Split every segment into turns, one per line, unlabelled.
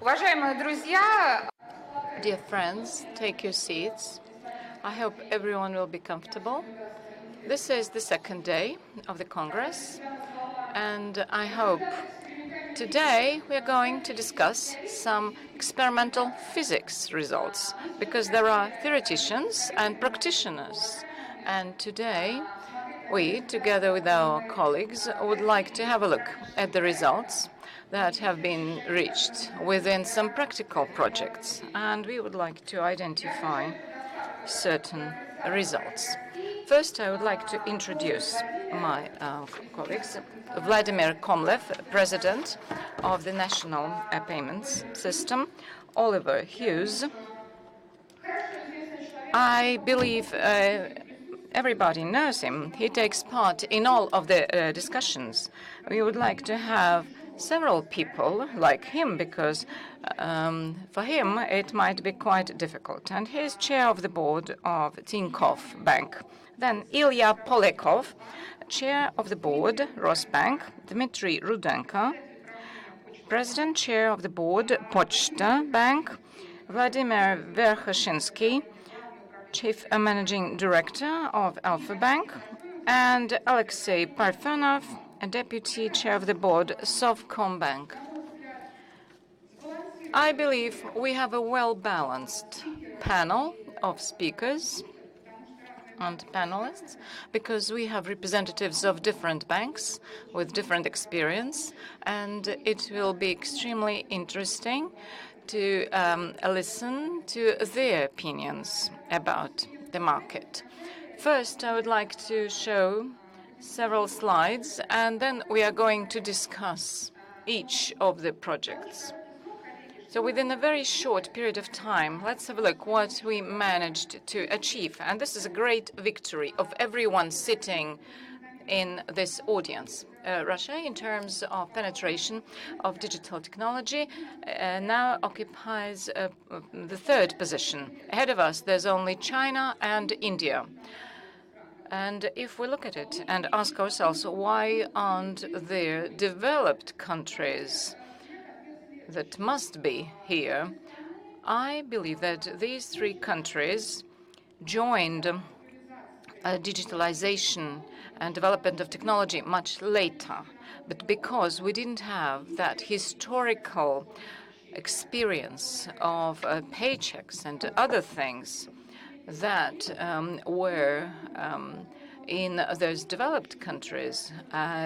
Уважаемые друзья,
Dear friends, take your seats. I hope everyone will be comfortable. This is the second day of the Congress, and I hope today we are going to discuss some experimental physics results, because there are theoreticians and practitioners. And today we, together with our colleagues, would like to have a look at the results that have been reached within some practical projects, and we would like to identify certain results. First, I would like to introduce my colleagues. Vladimir Komlev, President of the National Payments System. Oliver Hughes. I believe everybody knows him. He takes part in all of the discussions. We would like to have several people like him, because for him it might be quite difficult. And he is chair of the board of Tinkoff Bank. Then Ilya Polekov, chair of the board, Rosbank. Dmitry Rudenko, president chair of the board, Pochta Bank. Vladimir Verkhoshinsky, chief managing director of Alpha Bank. And Alexei Parfenov, a deputy chair of the board, Sovcombank. I believe we have a well-balanced panel of speakers and panelists, because we have representatives of different banks with different experience, and it will be extremely interesting to listen to their opinions about the market. First, I would like to show several slides, and then we are going to discuss each of the projects. So within a very short period of time, let's have a look what we managed to achieve. And this is a great victory of everyone sitting in this audience. Russia, in terms of penetration of digital technology, now occupies the third position. Ahead of us, there's only China and India. And if we look at it and ask ourselves, why aren't there developed countries that must be here? I believe that these three countries joined digitalization and development of technology much later. But because we didn't have that historical experience of paychecks and other things that were in those developed countries.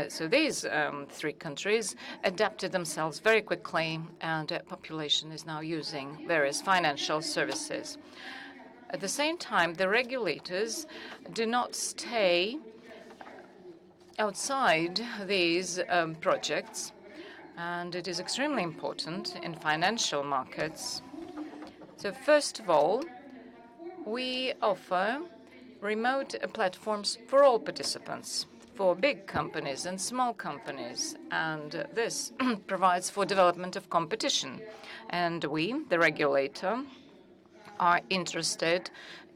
So these three countries adapted themselves very quickly, and the population is now using various financial services. At the same time, the regulators do not stay outside these projects, and it is extremely important in financial markets. So first of all, we offer remote platforms for all participants, for big companies and small companies, and this provides for development of competition. And we, the regulator, are interested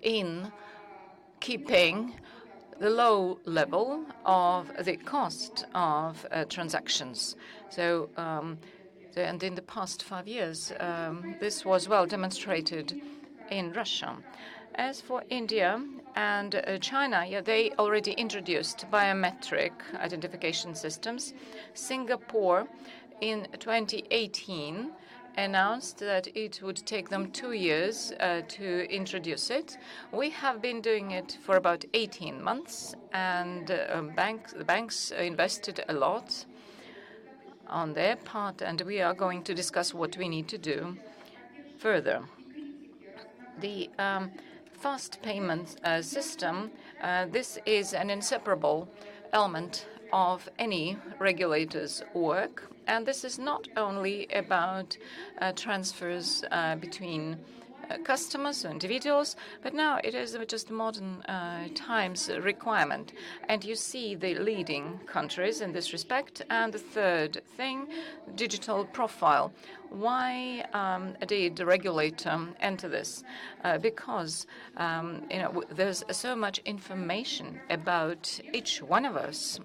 in keeping the low level of the cost of transactions. So, and in the past 5 years, this was well demonstrated in Russia. As for India and China, they already introduced biometric identification systems. Singapore, in 2018, announced that it would take them 2 years to introduce it. We have been doing it for about 18 months, and the banks invested a lot on their part, and we are going to discuss what we need to do further. The fast payment system, this is an inseparable element of any regulator's work. And this is not only about transfers between customers, individuals, but now it is just modern times requirement. And you see the leading countries in this respect. And the third thing, digital profile. Why did the regulator enter this? Because there's so much information about each one of us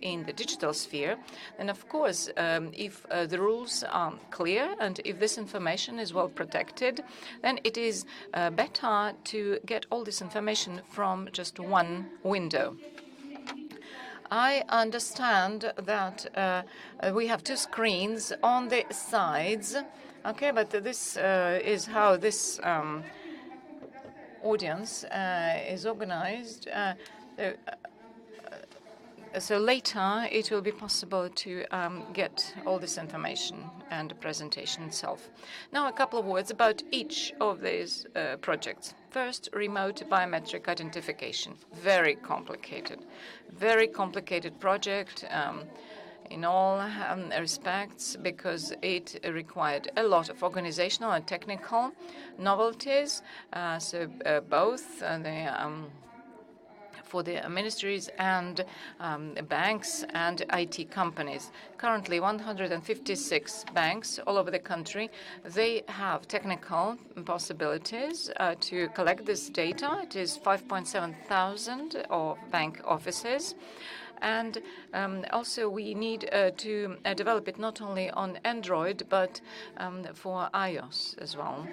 in the digital sphere. And of course, if the rules are clear and if this information is well protected, then it is better to get all this information from just one window. I understand that we have two screens on the sides, okay, but this is how this audience is organized. So later it will be possible to get all this information and the presentation itself. Now a couple of words about each of these projects. First, remote biometric identification. Very complicated project in all respects, because it required a lot of organizational and technical novelties. Both for the ministries and banks and IT companies. Currently, 156 banks all over the country, they have technical possibilities to collect this data. It is 5.7 thousand of bank offices. And also we need to develop it not only on Android, but for iOS as well.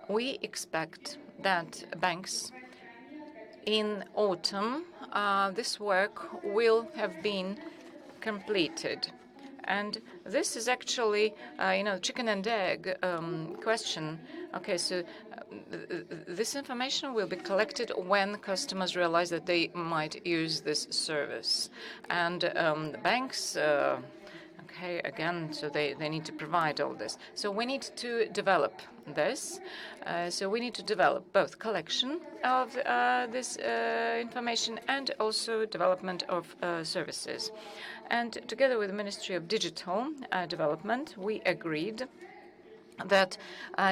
We expect that banks in autumn, this work will have been completed. And this is actually, chicken and egg question. Okay, so this information will be collected when customers realize that they might use this service. And the banks, okay, again, so they need to provide all this. So we need to develop this. So we need to develop both collection of this information and also development of services. And together with the Ministry of Digital Development, we agreed that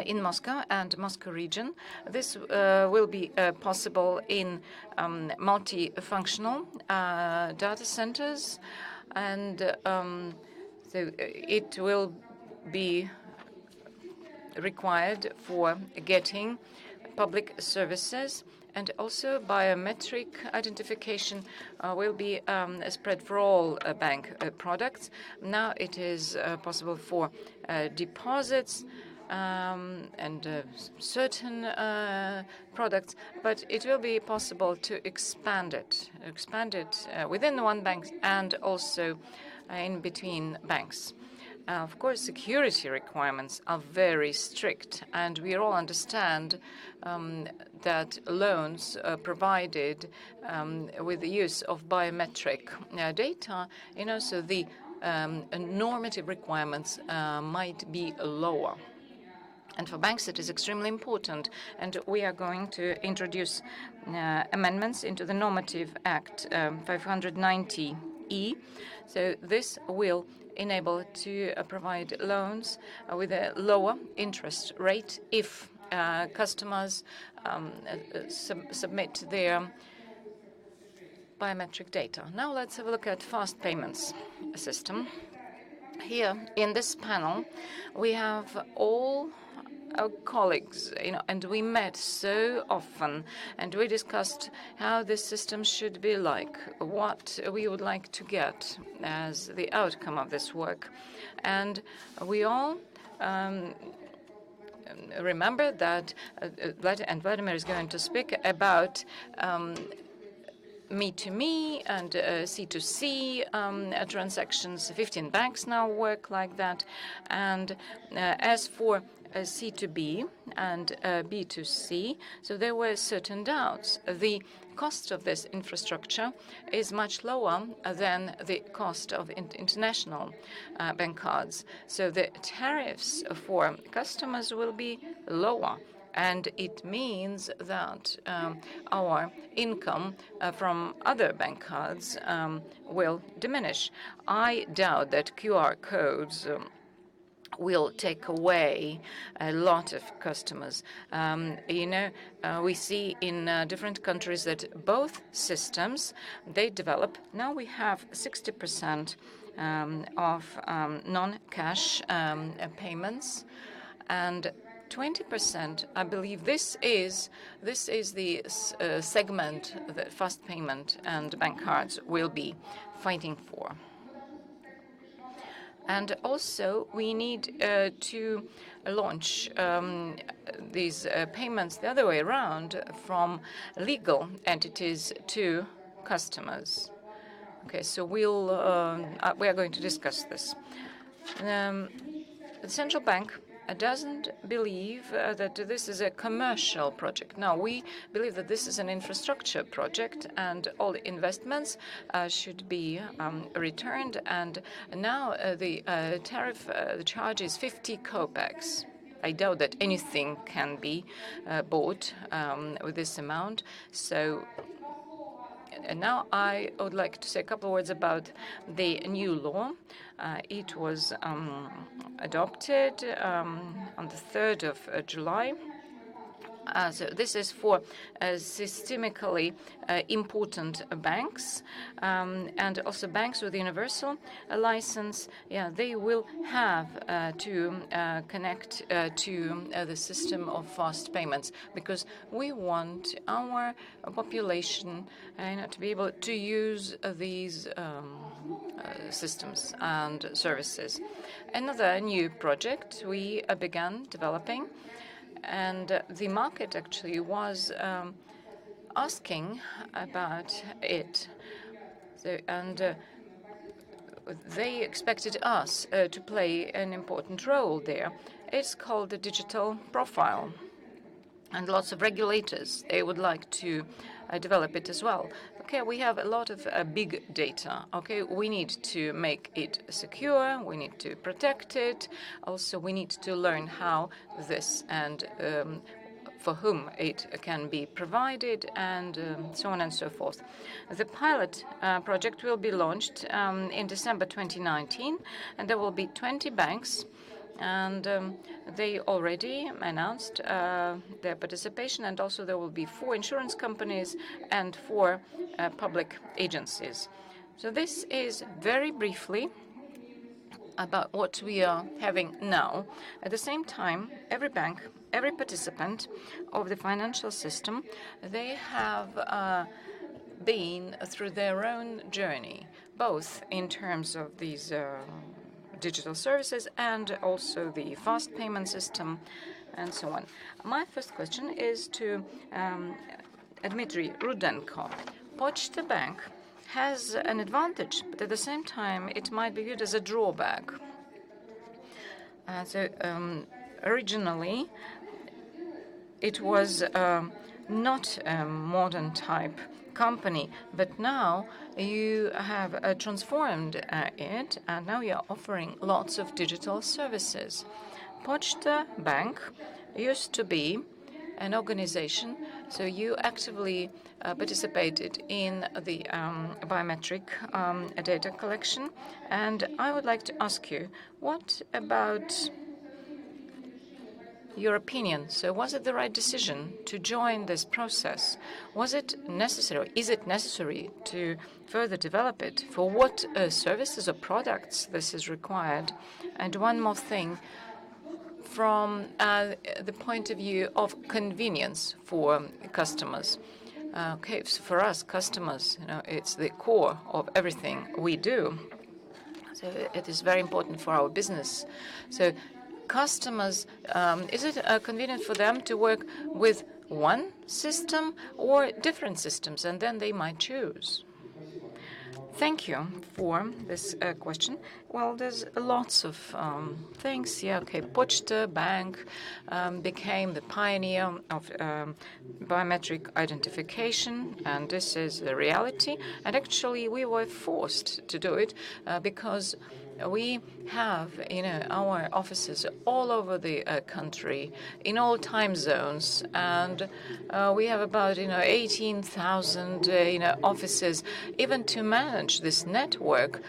in Moscow and Moscow region, this will be possible in multifunctional data centers, and so it will be required for getting public services, and also biometric identification will be spread for all bank products. Now it is possible for deposits and certain products, but it will be possible to expand it within one bank and also in between banks. Of course, security requirements are very strict, and we all understand that loans provided with the use of biometric data, so the normative requirements might be lower. And for banks, it is extremely important, and we are going to introduce amendments into the Normative Act 590E. So this will enable to provide loans with a lower interest rate if customers submit their biometric data. Now let's have a look at fast payments system. Here in this panel, we have all our colleagues, and we met so often, and we discussed how this system should be like, what we would like to get as the outcome of this work. And we all remember that Vladimir is going to speak about me-to-me and C-to-C transactions. 15 banks now work like that. And as for C2B and B2C, so there were certain doubts. The cost of this infrastructure is much lower than the cost of international bank cards. So the tariffs for customers will be lower. And it means that our income from other bank cards will diminish. I doubt that QR codes will take away a lot of customers. We see in different countries that both systems, they develop. Now we have 60% of non-cash payments, and 20%, I believe this is the segment that fast payment and bank cards will be fighting for. And also, we need to launch these payments the other way around, from legal entities to customers. Okay, so we are going to discuss this. The central bank doesn't believe that this is a commercial project. No, we believe that this is an infrastructure project, and all the investments should be returned. And now the tariff, the charge is 50 kopecks. I doubt that anything can be bought with this amount. So. And now I would like to say a couple of words about the new law. It was adopted on the 3rd of July. So this is for systemically important banks and also banks with universal license. Yeah, they will have to connect to the system of fast payments, because we want our population to be able to use these systems and services. Another new project we began developing, and the market actually was asking about it. So, and they expected us to play an important role there. It's called the digital profile. And lots of regulators, they would like to develop it as well. Okay, we have a lot of big data. Okay, we need to make it secure. We need to protect it. Also, we need to learn how this and for whom it can be provided, and so on and so forth. The pilot project will be launched in December 2019, and there will be 20 banks. And they already announced their participation, and also there will be 4 insurance companies and 4 public agencies. So this is very briefly about what we are having now. At the same time, every bank, every participant of the financial system, they have been through their own journey, both in terms of these digital services and also the fast payment system and so on. My first question is to Dmitry Rudenko. Pochta Bank has an advantage, but at the same time it might be viewed as a drawback. Originally it was not a modern type company, but now you have transformed it, and now you are offering lots of digital services. Pochta Bank used to be an organization, so you actively participated in the biometric data collection, and I would like to ask you, what about your opinion? So was it the right decision to join this process? Was it necessary? Is it necessary to further develop it? For what services or products this is required? And one more thing, from the point of view of convenience for customers. Okay, so for us customers, it's the core of everything we do. So it is very important for our business. So customers, is it convenient for them to work with one system or different systems, and then they might choose? Thank you for this question. Well, there's lots of things. Yeah, okay. Pochta Bank became the pioneer of biometric identification, and this is the reality. And actually, we were forced to do it because we have, our offices all over the country, in all time zones, and we have about, 18,000, offices. Even to manage this network,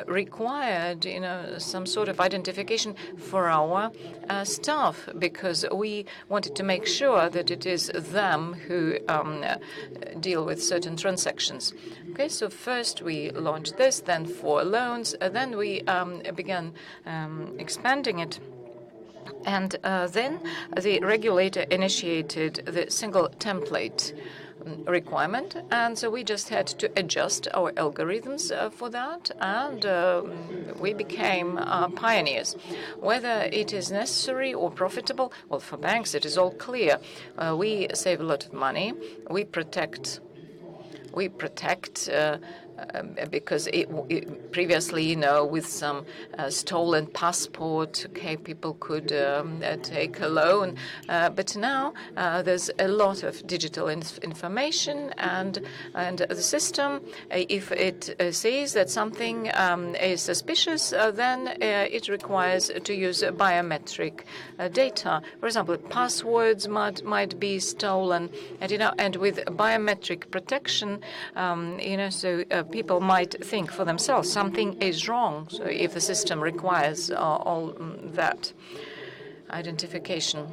required, some sort of identification for our staff, because we wanted to make sure that it is them who deal with certain transactions. Okay, so first we launched this, then for loans, then we began expanding it. And then the regulator initiated the single template requirement, and so we just had to adjust our algorithms for that, and we became pioneers. Whether it is necessary or profitable, well, for banks it is all clear. We save a lot of money. We protect because previously, with some stolen passport, people could take a loan. But now there's a lot of digital information, and the system, if it sees that something is suspicious, then it requires to use biometric data. For example, passwords might be stolen, and with biometric protection, so people might think for themselves something is wrong. So if the system requires all that identification.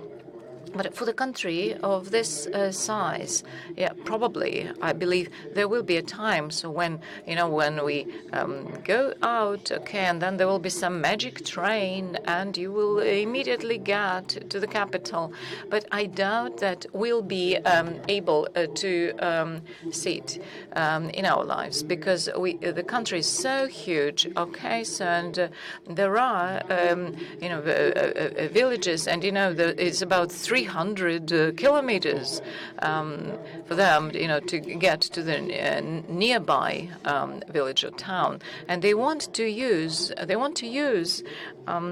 But for the country of this size, probably, I believe there will be a time. So when we go out, and then there will be some magic train, and you will immediately get to the capital. But I doubt that we'll be able to see it in our lives, because the country is so huge. Okay, so and there are villages, and it's about 300 kilometers for them, to get to the nearby village or town, and they want to use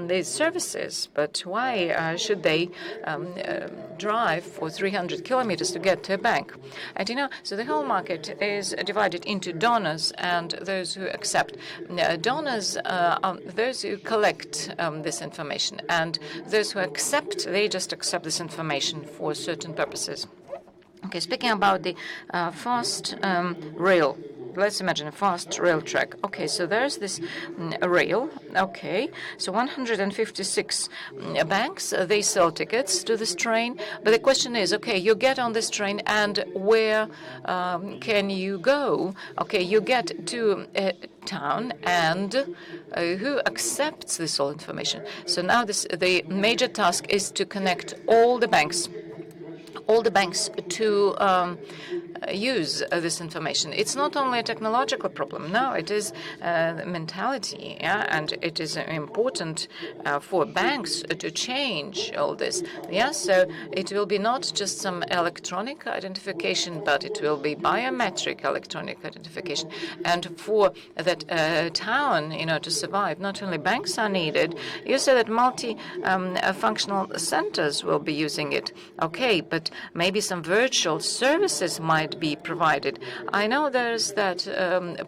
these services. But why should they drive for 300 kilometers to get to a bank? And so the whole market is divided into donors and those who accept. Donors are those who collect this information, and those who accept, they just accept this information for certain purposes. Okay, speaking about the fast rail. Let's imagine a fast rail track. Okay, so there's this rail. Okay, so 156 banks, they sell tickets to this train. But the question is, okay, you get on this train, and where can you go? Okay, you get to a town, and who accepts this all information? So now the major task is to connect all the banks to use this information. It's not only a technological problem. No, it is mentality, and it is important for banks to change all this. So it will be not just some electronic identification, but it will be biometric electronic identification. And for that town, to survive, not only banks are needed. You said that multi-functional centers will be using it. Okay, but maybe some virtual services might be provided. I know there's that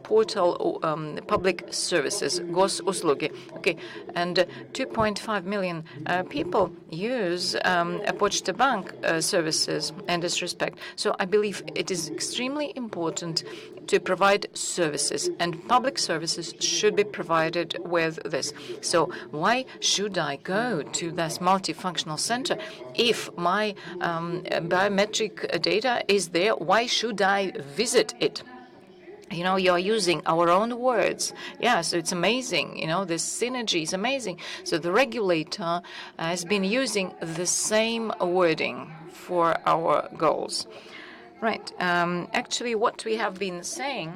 portal, public services, Gosuslugi. Okay, and 2.5 million people use Poczta Bank services in this respect. So I believe it is extremely important to provide services, and public services should be provided with this. So why should I go to this multifunctional center if my biometric data is there? Why should I visit it? You're using our own words. So it's amazing. This synergy is amazing. So the regulator has been using the same wording for our goals. Right. Actually, what we have been saying,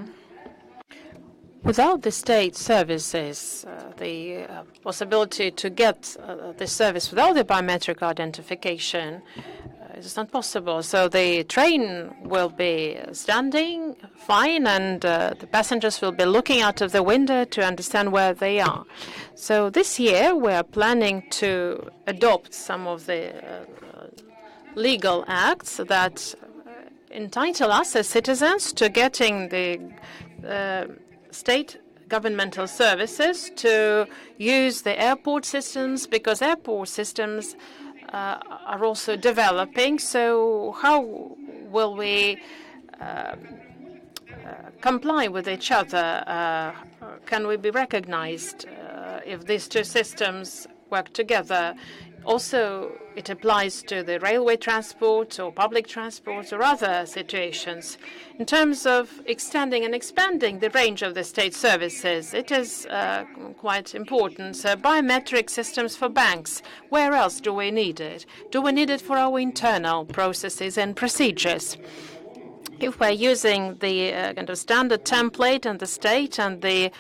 without the state services, the possibility to get the service without the biometric identification is not possible. So the train will be standing fine, and the passengers will be looking out of the window to understand where they are. So this year we are planning to adopt some of the legal acts that entitle us as citizens to getting the state governmental services to use the airport systems, because airport systems are also developing. So how will we comply with each other? can we be recognized if these two systems work together? Also, it applies to the railway transport or public transport or other situations. In terms of extending and expanding the range of the state services, it is quite important. So biometric systems for banks, where else do we need it? Do we need it for our internal processes and procedures? If we're using the kind of standard template and the state and the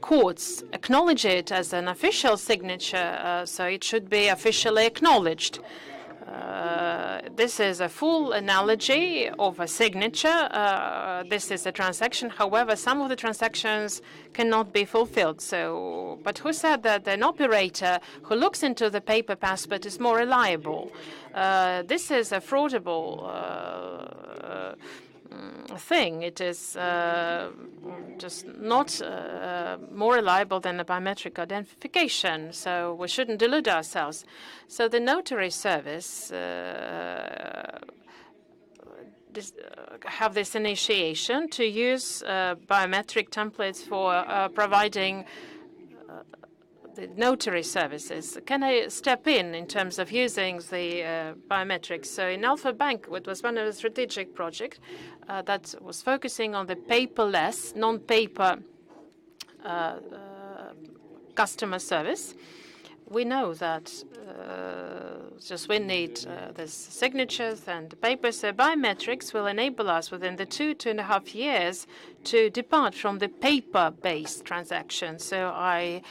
courts acknowledge it as an official signature, so it should be officially acknowledged. This is a full analogy of a signature. This is a transaction. However, some of the transactions cannot be fulfilled. So, but who said that an operator who looks into the paper passport is more reliable? This is a fraudable thing. It is just not more reliable than the biometric identification, so we shouldn't delude ourselves. So the notary service have this initiation to use biometric templates for providing the notary services. Can I step in terms of using the biometrics? So in Alpha Bank, it was one of the strategic projects that was focusing on the paperless, non-paper customer service. We know that just we need these signatures and papers. So biometrics will enable us within the 2.5 years to depart from the paper-based transactions. So I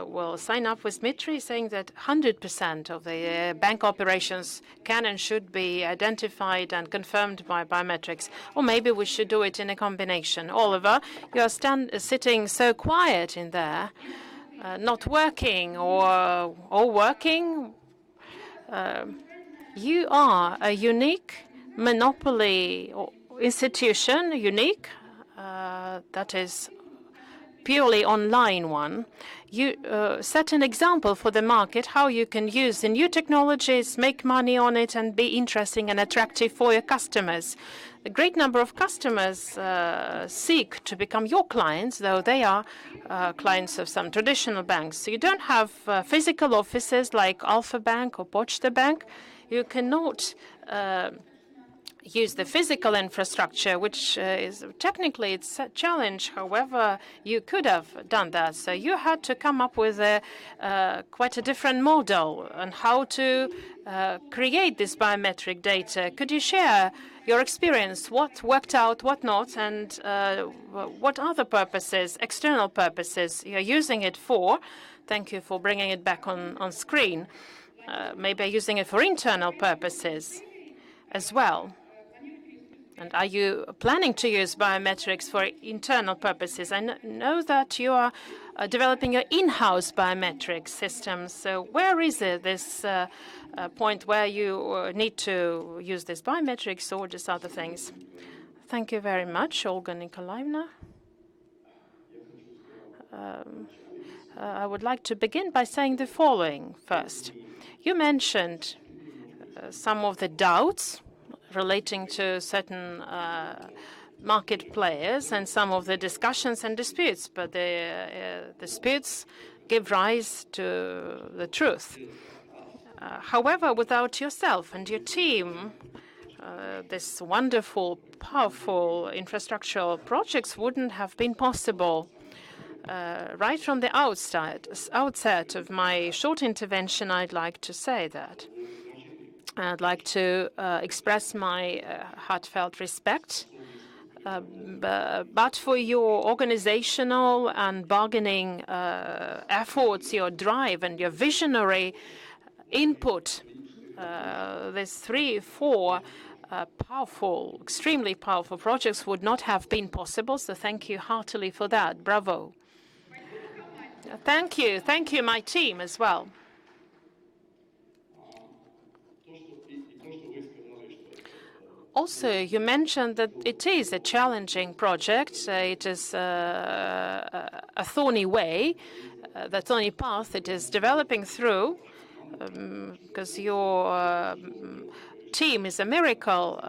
will sign up with Dmitry saying that 100% of the bank operations can and should be identified and confirmed by biometrics. Or maybe we should do it in a combination. Oliver, you are sitting so quiet in there. Not working or working. You are a unique monopoly institution, unique, that is purely online one. You set an example for the market how you can use the new technologies, make money on it, and be interesting and attractive for your customers. A great number of customers seek to become your clients, though they are clients of some traditional banks. So you don't have physical offices like Alpha Bank or Poczta Bank. You cannot use the physical infrastructure, which is technically it's a challenge. However, you could have done that. So you had to come up with quite a different model on how to create this biometric data. Could you share your experience, what worked out, what not, and what other purposes, external purposes, you're using it for? Thank you for bringing it back on screen. Maybe using it for internal purposes as well. And are you planning to use biometrics for internal purposes? I know that you are developing your in-house biometric system. So where is it, this point where you need to use this biometrics or just other things? Thank you very much, Olga Nikolaevna. I would like to begin by saying the following first. You mentioned some of the doubts relating to certain market players and some of the discussions and disputes, but the disputes give rise to the truth. However, without yourself and your team, this wonderful, powerful infrastructural projects wouldn't have been possible. Right from the outset of my short intervention, I'd like to say that. I'd like to express my heartfelt respect, but for your organizational and bargaining efforts, your drive and your visionary input, these 3, 4 powerful, extremely powerful projects would not have been possible. So thank you heartily for that. Bravo. Thank you. Thank you, my team, as well. Also, you mentioned that it is a challenging project. It is a thorny way, the thorny path it is developing through, because your team is a miracle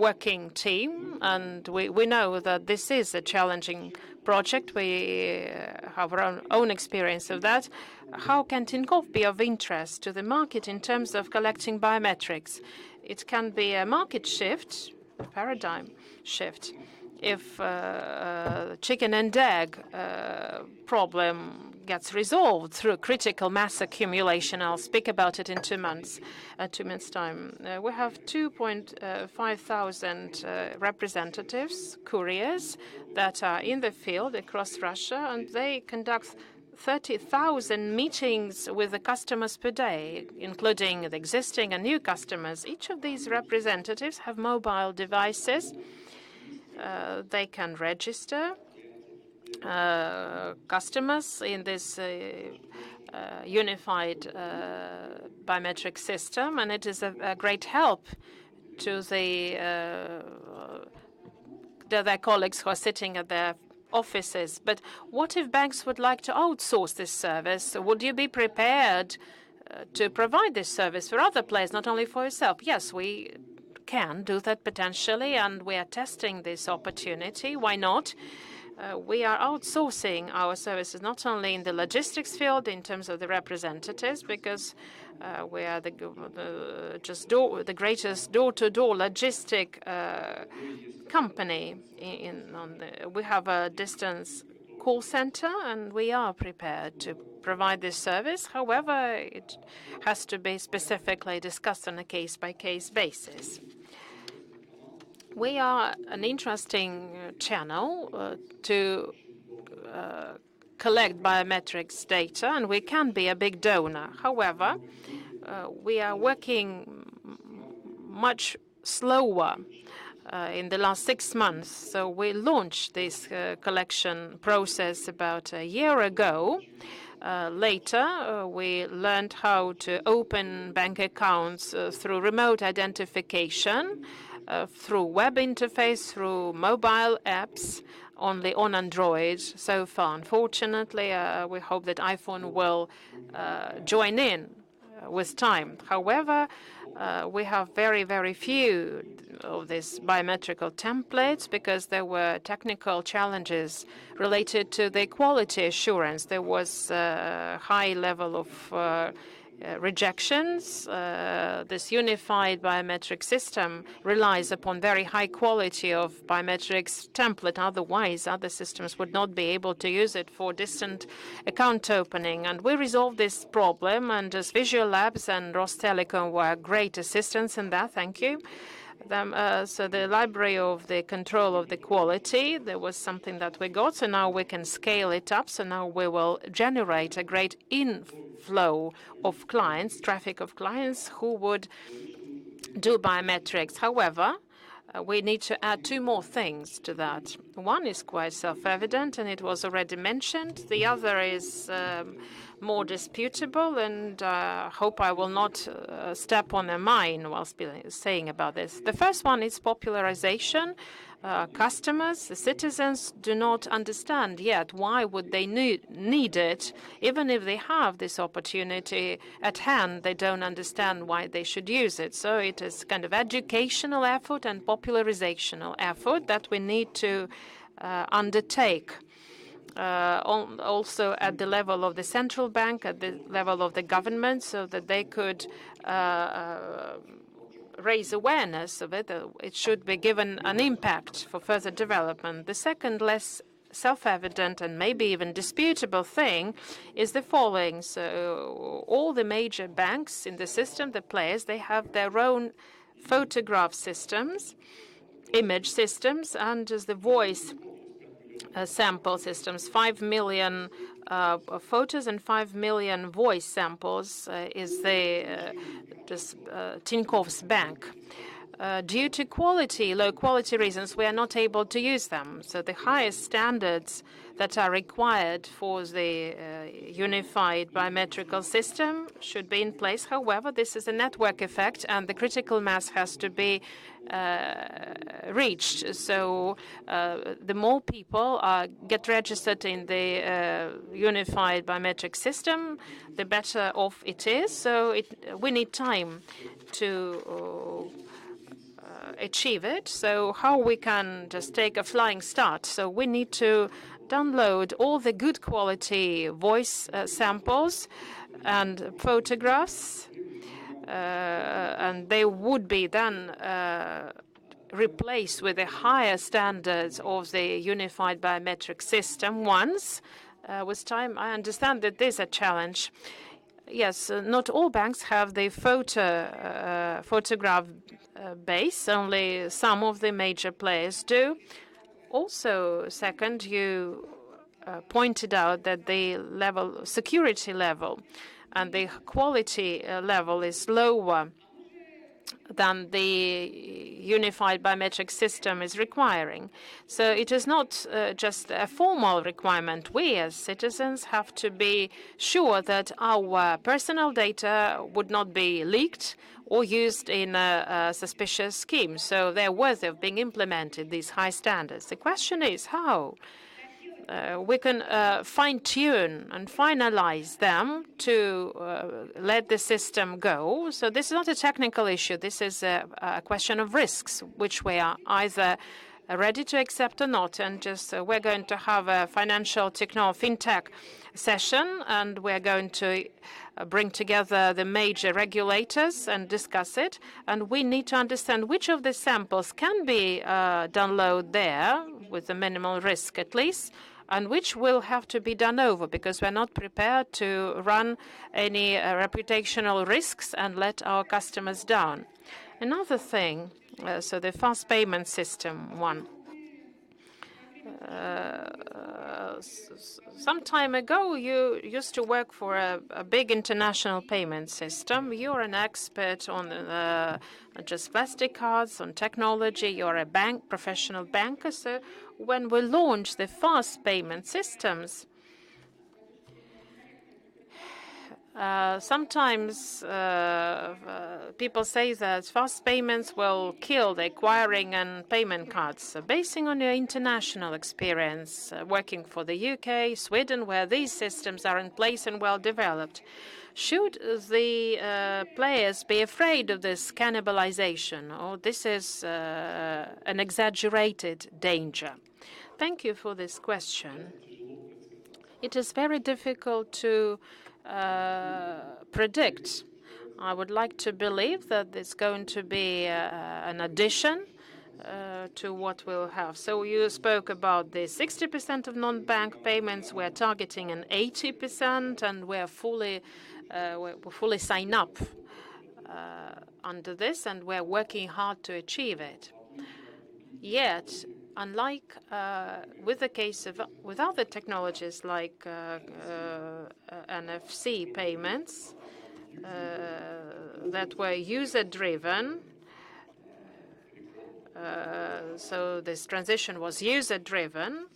working team, and we know that this is a challenging project. We have our own experience of that. How can Tinkoff be of interest to the market in terms of collecting biometrics? It can be a market shift, a paradigm shift. If chicken and egg problem gets resolved through critical mass accumulation, I'll speak about it in 2 months, 2 months' time. We have 2,500 representatives, couriers, that are in the field across Russia, and they conduct 30,000 meetings with the customers per day, including the existing and new customers. Each of these representatives have mobile devices. They can register customers in this unified biometric system, and it is a great help to their colleagues who are sitting at their offices. But what if banks would like to outsource this service? Would you be prepared to provide this service for other players, not only for yourself? Yes, we can do that potentially, and we are testing this opportunity. Why not? We are outsourcing our services not only in the logistics field in terms of the representatives, because we are the greatest door-to-door logistic company. We have a distance call center, and we are prepared to provide this service. However, it has to be specifically discussed on a case-by-case basis. We are an interesting channel to collect biometrics data, and we can be a big donor. However, we are working much slower in the last 6 months. So we launched this collection process about a year ago. Later, we learned how to open bank accounts through remote identification, through web interface, through mobile apps, only on Android so far. Unfortunately, we hope that iPhone will join in with time. However, we have very, very few of these biometrical templates because there were technical challenges related to the quality assurance. There was a high level of rejections. This unified biometric system relies upon very high quality of biometrics template. Otherwise, other systems would not be able to use it for distant account opening. And we resolved this problem, and as Visual Labs and Rostelecom were great assistants in that. Thank you. So the library of the control of the quality, there was something that we got, so now we can scale it up. So now we will generate a great inflow of clients, traffic of clients who would do biometrics. However, we need to add 2 more things to that. One is quite self-evident, and it was already mentioned. The other is more disputable, and I hope I will not step on a mine while saying about this. The first one is popularization. Customers, the citizens, do not understand yet why would they need it. Even if they have this opportunity at hand, they don't understand why they should use it. So it is kind of educational effort and popularizational effort that we need to undertake. Also at the level of the central bank, at the level of the government, so that they could raise awareness of it. It should be given an impact for further development. The second, less self-evident and maybe even disputable thing is the following. So all the major banks in the system, the players, they have their own photograph systems, image systems, and as the voice sample systems. 5 million photos and 5 million voice samples is Tinkoff's bank. due to low quality reasons, we are not able to use them. So the highest standards that are required for the unified biometrical system should be in place. However, this is a network effect, and the critical mass has to be reached. So the more people get registered in the unified biometric system, the better off it is. So we need time to achieve it. So how we can just take a flying start? So we need to download all the good quality voice samples and photographs, and they would be then replaced with the higher standards of the unified biometric system once. With time, I understand that there's a challenge. Yes, not all banks have the photograph base. Only some of the major players do. Also, second, you pointed out that the security level and the quality level is lower than the unified biometric system is requiring. So it is not just a formal requirement. We as citizens have to be sure that our personal data would not be leaked or used in a suspicious scheme. So they're worthy of being implemented, these high standards. The question is how we can fine-tune and finalize them to let the system go. So this is not a technical issue. This is a question of risks, which we are either ready to accept or not. And just we're going to have a financial fintech session, and we're going to bring together the major regulators and discuss it. And we need to understand which of the samples can be downloaded there with the minimal risk at least, and which will have to be done over, because we're not prepared to run any reputational risks and let our customers down. Another thing, so the fast payment system one. Some time ago, you used to work for a big international payment system. You're an expert on just plastic cards, on technology. You're a professional banker. So when we launched the fast payment systems, sometimes people say that fast payments will kill the acquiring and payment cards. So basing on your international experience, working for the UK, Sweden, where these systems are in place and well developed, should the players be afraid of this cannibalization, or this is an exaggerated danger? Thank you for this question. It is very difficult to predict. I would like to believe that it's going to be an addition to what we'll have. So you spoke about the 60% of non-bank payments. We're targeting an 80%, and we're fully signed up under this, and we're working hard to achieve it. Yet, unlike with the case with other technologies like NFC payments that were user-driven, so this transition was user-driven.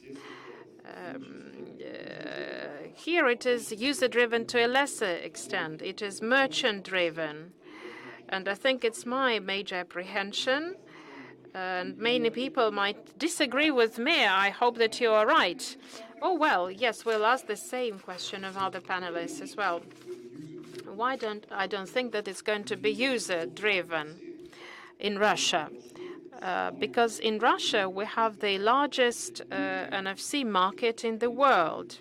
Here it is user-driven to a lesser extent. It is merchant-driven. And I think it's my major apprehension. And many people might disagree with me. I hope that you are right. Oh, well, yes, we'll ask the same question of other panelists as well. I don't think that it's going to be user-driven in Russia. Because in Russia, we have the largest NFC market in the world.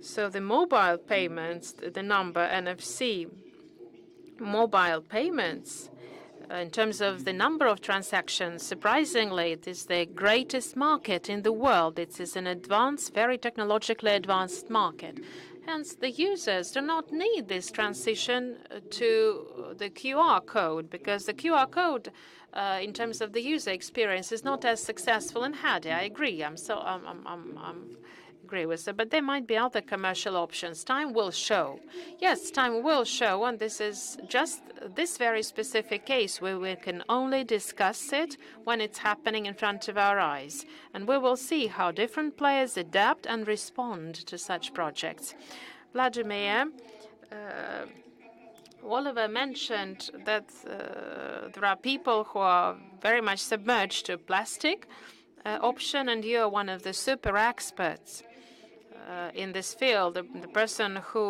So the mobile payments, the number NFC mobile payments, in terms of the number of transactions, surprisingly, it is the greatest market in the world. It is an advanced, very technologically advanced market. Hence, the users do not need this transition to the QR code, because the QR code, in terms of the user experience, is not as successful and handy. I agree. I'm agree with it, but there might be other commercial options. Time will show. Yes, time will show, and this is just this very specific case where we can only discuss it when it's happening in front of our eyes. And we will see how different players adapt and respond to such projects. Vladimir, Oliver mentioned that there are people who are very much submerged to plastic option, and you are one of the super experts in this field. The person who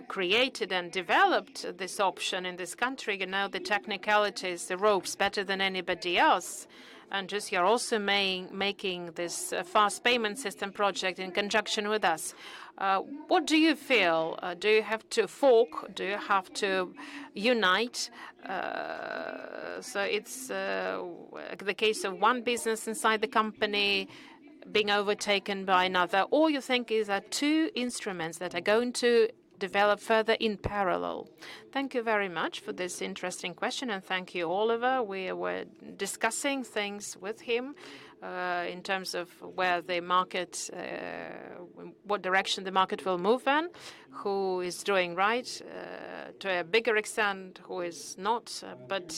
created and developed this option in this country, you know the technicalities, the ropes better than anybody else. And just you're also making this fast payment system project in conjunction with us. What do you feel? Do you have to fork? Do you have to unite? So it's the case of one business inside the company being overtaken by another, or you think is that two instruments that are going to develop further in parallel? Thank you very much for this interesting question, and thank you, Oliver. We were discussing things with him in terms of where the market, what direction the market will move in, who is doing right to a bigger extent, who is not. But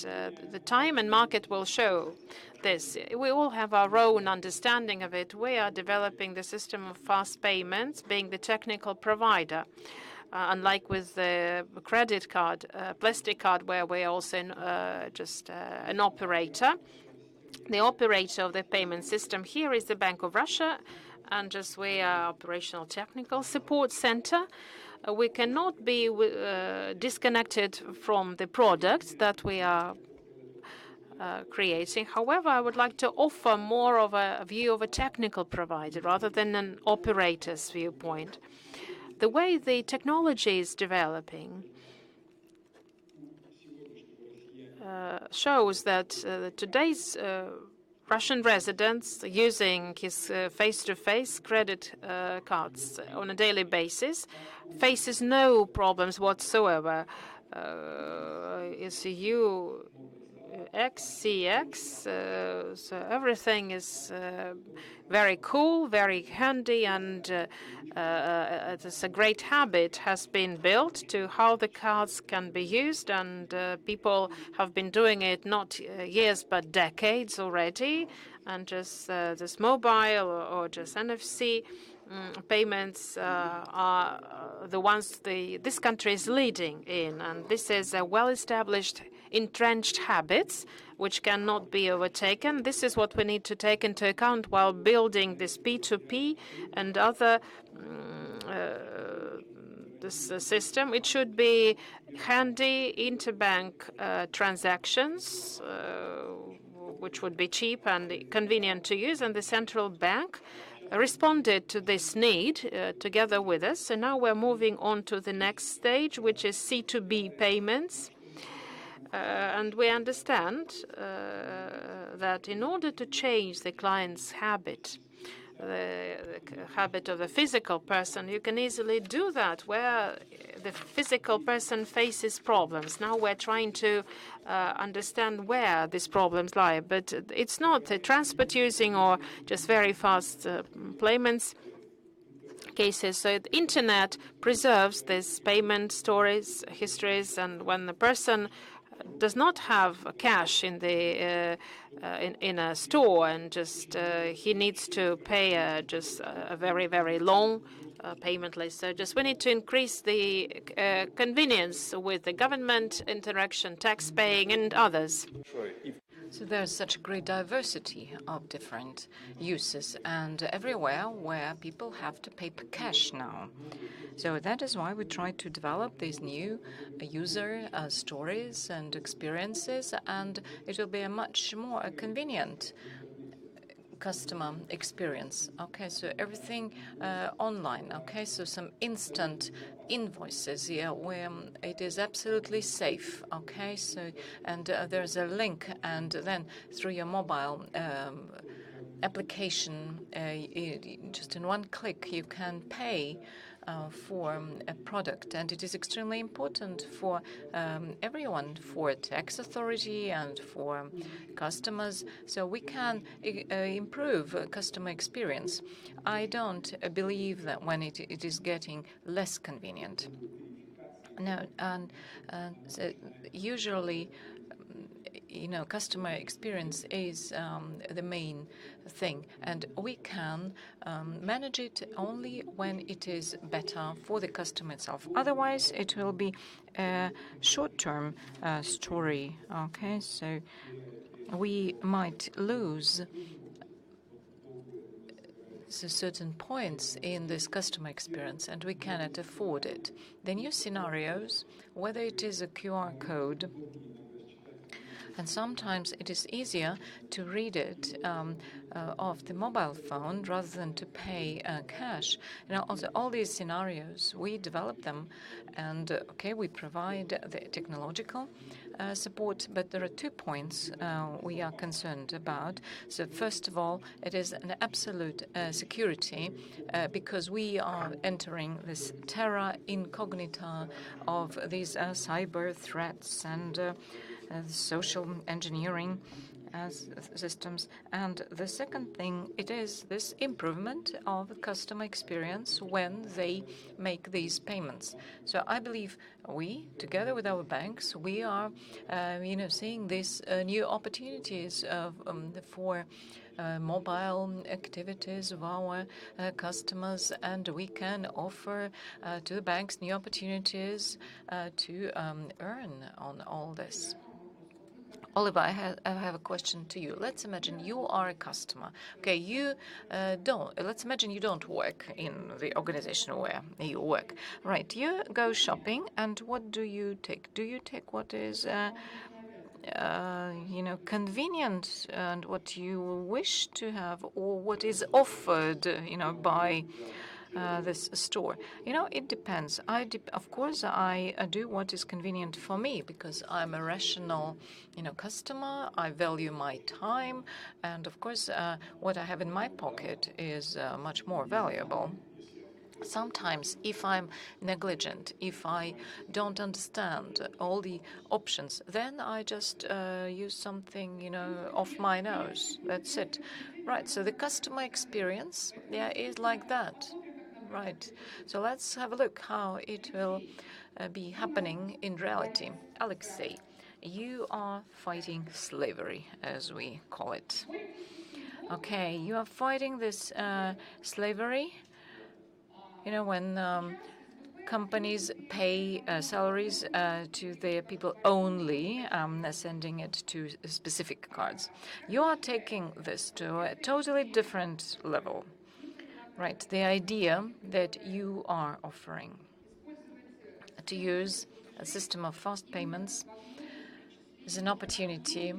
the time and market will show this. We all have our own understanding of it. We are developing the system of fast payments, being the technical provider. Unlike with the credit card, plastic card, where we're also just an operator. The operator of the payment system here is the Bank of Russia, and just we are operational technical support center. We cannot be disconnected from the products that we are creating. However, I would like to offer more of a view of a technical provider rather than an operator's viewpoint. The way the technology is developing shows that today's Russian residents using his face-to-face credit cards on a daily basis faces no problems whatsoever. ECU, XCX, so everything is very cool, very handy, and it's a great habit has been built to how the cards can be used, and people have been doing it not years but decades already, and just this mobile or just NFC payments are the ones this country is leading in, and this is a well-established entrenched habits which cannot be overtaken. This is what we need to take into account while building this P2P and other this system. It should be handy interbank transactions, which would be cheap and convenient to use, and the central bank responded to this need together with us. So now we're moving on to the next stage, which is C2B payments. And we understand that in order to change the client's habit, the habit of the physical person, you can easily do that where the physical person faces problems. Now we're trying to understand where these problems lie, but it's not transport using or just very fast payments cases. So the internet preserves these payment stories, histories, and when the person does not have cash in the in a store and just he needs to pay just a very, very long payment list. So just we need to increase the convenience with the government interaction, tax paying, and others.
So there's such a great diversity of different uses, and everywhere where people have to pay cash now. So that is why we try to develop these new user stories and experiences, and it will be a much more convenient customer experience. Okay, so everything online. Okay, so some instant invoices here where it is absolutely safe. Okay, so and there's a link, and then through your mobile application, just in one click you can pay for a product, and it is extremely important for everyone, for tax authority and for customers, so we can improve customer experience. I don't believe that when it is getting less convenient. No, and so usually, customer experience is the main thing, and we can manage it only when it is better for the customer itself. Otherwise, it will be a short-term story. Okay, so we might lose certain points in this customer experience, and we cannot afford it. The new scenarios, whether it is a QR code, and sometimes it is easier to read it off the mobile phone rather than to pay cash. Also all these scenarios, we develop them, and we provide the technological support, but there are 2 points we are concerned about. So first of all, it is an absolute security because we are entering this terra incognita of these cyber threats and social engineering systems. And the second thing, it is this improvement of customer experience when they make these payments. So I believe we, together with our banks, we are, seeing these new opportunities for mobile activities of our customers, and we can offer to the banks new opportunities to earn on all this. Oliver, I have a question to you. Let's imagine you are a customer. Okay, let's imagine you don't work in the organization where you work. Right, you go shopping, and what do you take? Do you take what is convenient and what you wish to have, or what is offered, by this store? It depends. Of course, I do what is convenient for me because I'm a rational, customer. I value my time, and of course, what I have in my pocket is much more valuable. Sometimes, if I'm negligent, if I don't understand all the options, then I just use something, off my nose. That's it. Right, so the customer experience, is like that. Right, so let's have a look how it will be happening in reality. Alexei, you are fighting slavery, as we call it. Okay, you are fighting this slavery. When companies pay salaries to their people only, sending it to specific cards. You are taking this to a totally different level. Right, the idea that you are offering to use a system of fast payments is an opportunity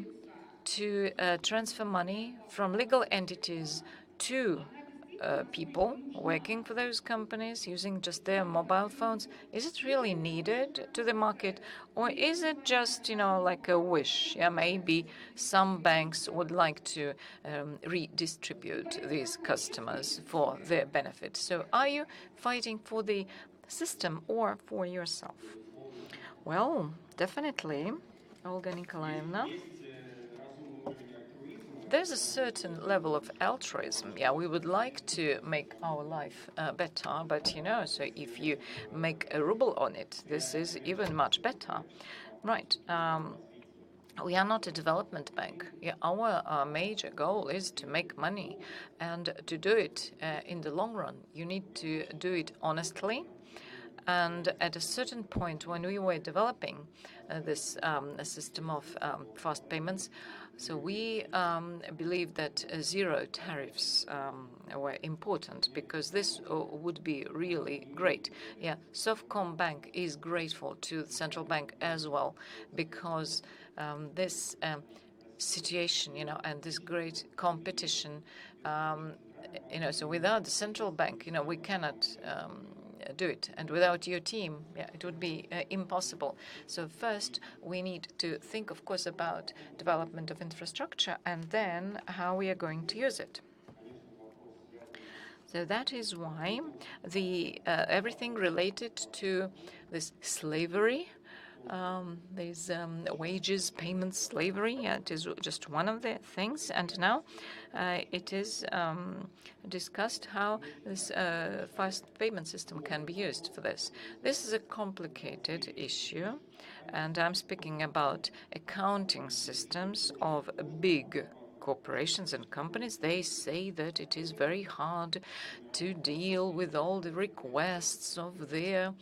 to transfer money from legal entities to people working for those companies using just their mobile phones. Is it really needed to the market, or is it just, like a wish? Maybe some banks would like to redistribute these customers for their benefit. So are you fighting for the system or for yourself? Well, definitely, Olga Nikolaevna. There's a certain level of altruism. We would like to make our life better, but so if you make a ruble on it, this is even much better. Right. We are not a development bank. Our major goal is to make money, and to do it in the long run, you need to do it honestly. And at a certain point, when we were developing this system of fast payments, so we believe that zero tariffs were important because this would be really great. Sovcombank is grateful to the central bank as well because this situation, and this great competition, so without the central bank, we cannot do it. And without your team, it would be impossible. So first, we need to think, of course, about development of infrastructure and then how we are going to use it. So that is why everything related to this slavery, these wages payment slavery, it is just one of the things. And now it is discussed how this fast payment system can be used for this. This is a complicated issue, and I'm speaking about accounting systems of big corporations and companies. They say that it is very hard to deal with all the requests of their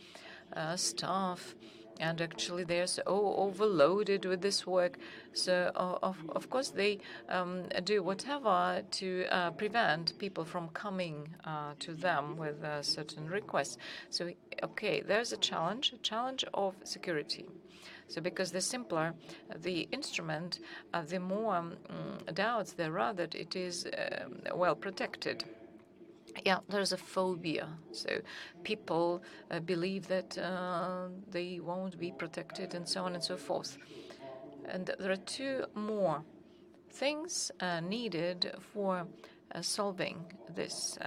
staff, and actually they're so overloaded with this work. So of course they do whatever to prevent people from coming to them with certain requests. So okay, there's a challenge of security. So because the simpler the instrument, the more doubts there are that it is well protected. Yeah, there's a phobia. So people believe that they won't be protected and so on and so forth. And there are two more things needed for solving this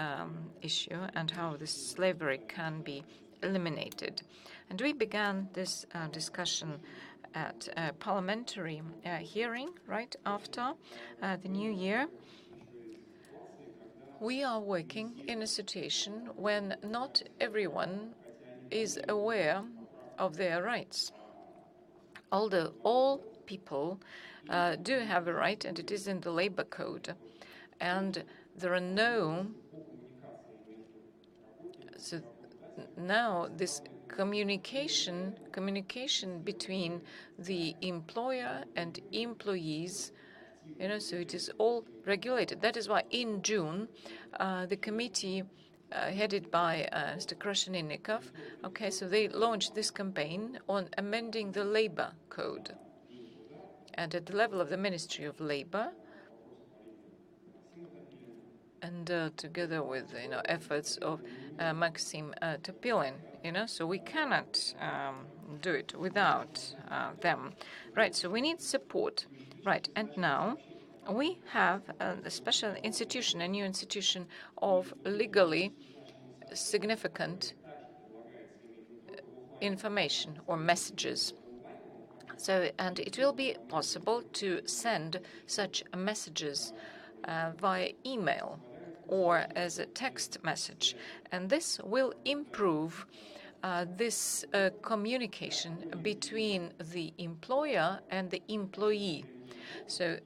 issue and how this slavery can be eliminated. And we began this discussion at a parliamentary hearing right after the new year. We are working in a situation when not everyone is aware of their rights. Although all people do have a right, and it is in the labor code, and there are no. So now this communication between the employer and employees, so it is all regulated. That is why in June, the committee headed by Mr. Krasheninnikov, so they launched this campaign on amending the labor code. And at the level of the Ministry of Labor, and together with efforts of Maxim Topilin, so we cannot do it without them, right? So we need support, right? And now we have a special institution, a new institution of legally significant information or messages. So, and it will be possible to send such messages via email or as a text message, and this will improve this communication between the employer and the employee. So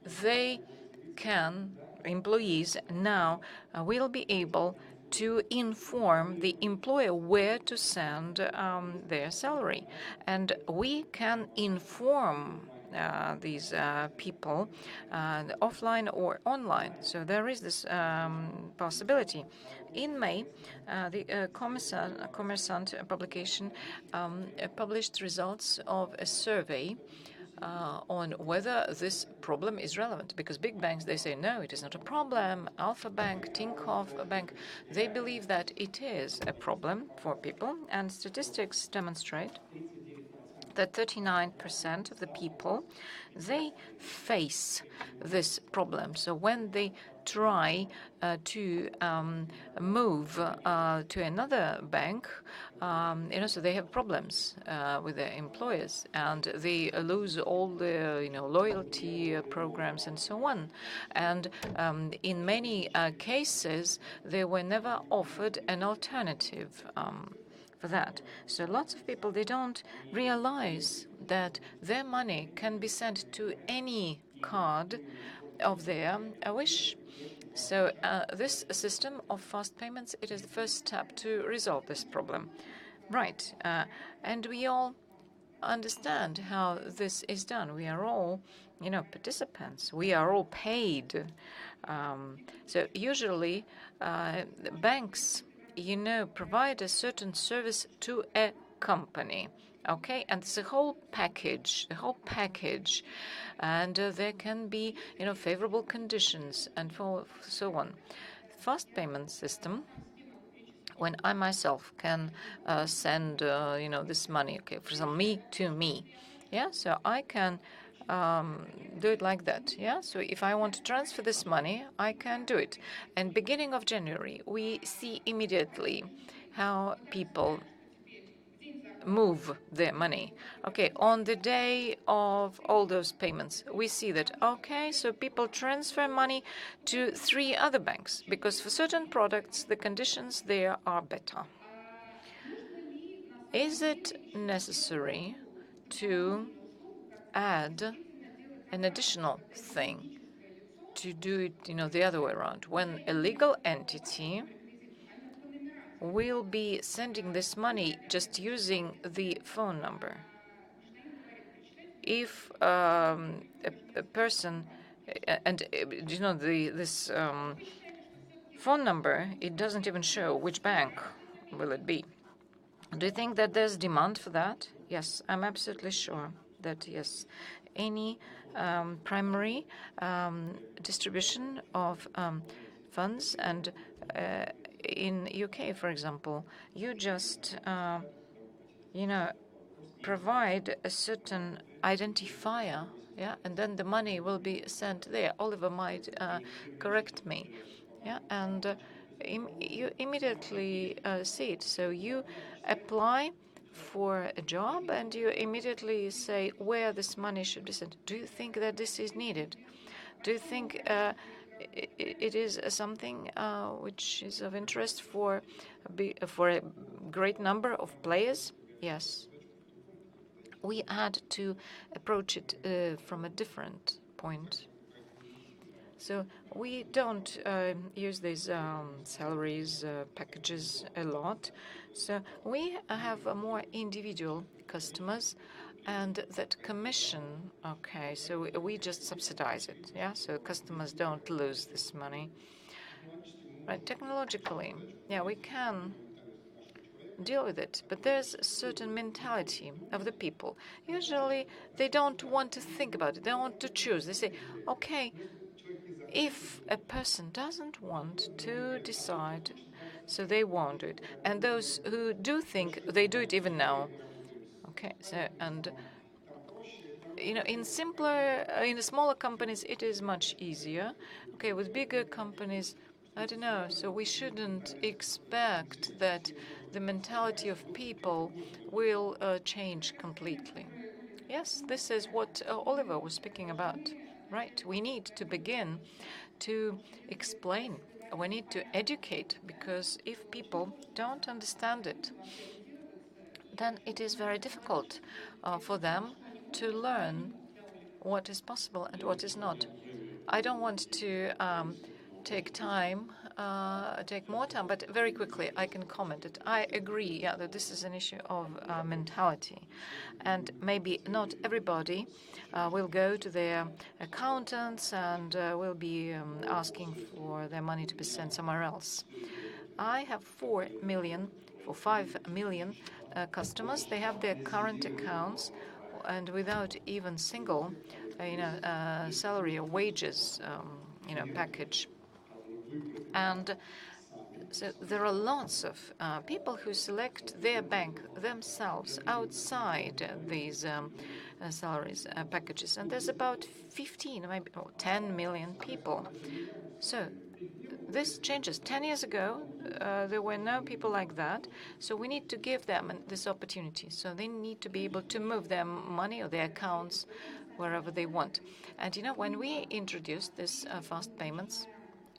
employees now will be able to inform the employer where to send their salary. And we can inform these people offline or online. So there is this possibility. In May, the Kommersant publication published results of a survey on whether this problem is relevant. Because big banks, they say, no, it is not a problem. Alpha Bank, Tinkoff Bank, they believe that it is a problem for people. And statistics demonstrate that 39% of the people, they face this problem. So when they try to move to another bank, so they have problems with their employers, and they lose all their, loyalty programs and so on. And in many cases, they were never offered an alternative for that. So lots of people, they don't realize that their money can be sent to any card of their wish. So this system of fast payments, it is the first step to resolve this problem. Right. And we all understand how this is done. We are all, participants. We are all paid. So usually banks, provide a certain service to a company. Okay, and it's a whole package, and there can be, favorable conditions and so on. Fast payment system, when I myself can send, this money, for example, me to me, so I can do it like that. Yeah. So if I want to transfer this money, I can do it. And beginning of January, we see immediately how people move their money. Okay, on the day of all those payments, we see that, okay, so people transfer money to 3 other banks because for certain products, the conditions there are better. Is it necessary to add an additional thing to do it, the other way around? When a legal entity will be sending this money just using the phone number. If a person, and this phone number, it doesn't even show which bank will it be. Do you think that there's demand for that? Yes, I'm absolutely sure that yes. Any primary distribution of funds, and in UK, for example, you just provide a certain identifier, yeah, and then the money will be sent there. Oliver might correct me, yeah, and you immediately see it. So you apply for a job and you immediately say where this money should be sent. Do you think that this is needed? Do you think it is something which is of interest for a great number of players? Yes. We had to approach it from a different point. So we don't use these salaries packages a lot. So we have more individual customers, and that commission. Okay, so we just subsidize it. Yeah, so customers don't lose this money. Right, technologically, yeah, we can deal with it, but there's a certain mentality of the people. Usually they don't want to think about it, they want to choose. They say, okay, if a person doesn't want to decide, so they won't do it. And those who do think, they do it even now. Okay, so, and in the smaller companies, it is much easier. Okay, with bigger companies, I don't know. So we shouldn't expect that the mentality of people will change completely. Yes, this is what Oliver was speaking about, right? We need to begin to explain. We need to educate, because if people don't understand it, then it is very difficult for them to learn what is possible and what is not. I don't want to take more time, but very quickly I can comment it. I agree, yeah, that this is an issue of mentality, and maybe not everybody will go to their accountants and will be asking for their money to be sent somewhere else. I have 5 million customers. They have their current accounts, and without even single, salary or wages, package. And so there are lots of people who select their bank themselves outside these salaries packages, and there's about 15, maybe 10 million people. So this changes. 10 years ago, there were no people like that. So we need to give them this opportunity. So they need to be able to move their money or their accounts wherever they want. And when we introduced this fast payments,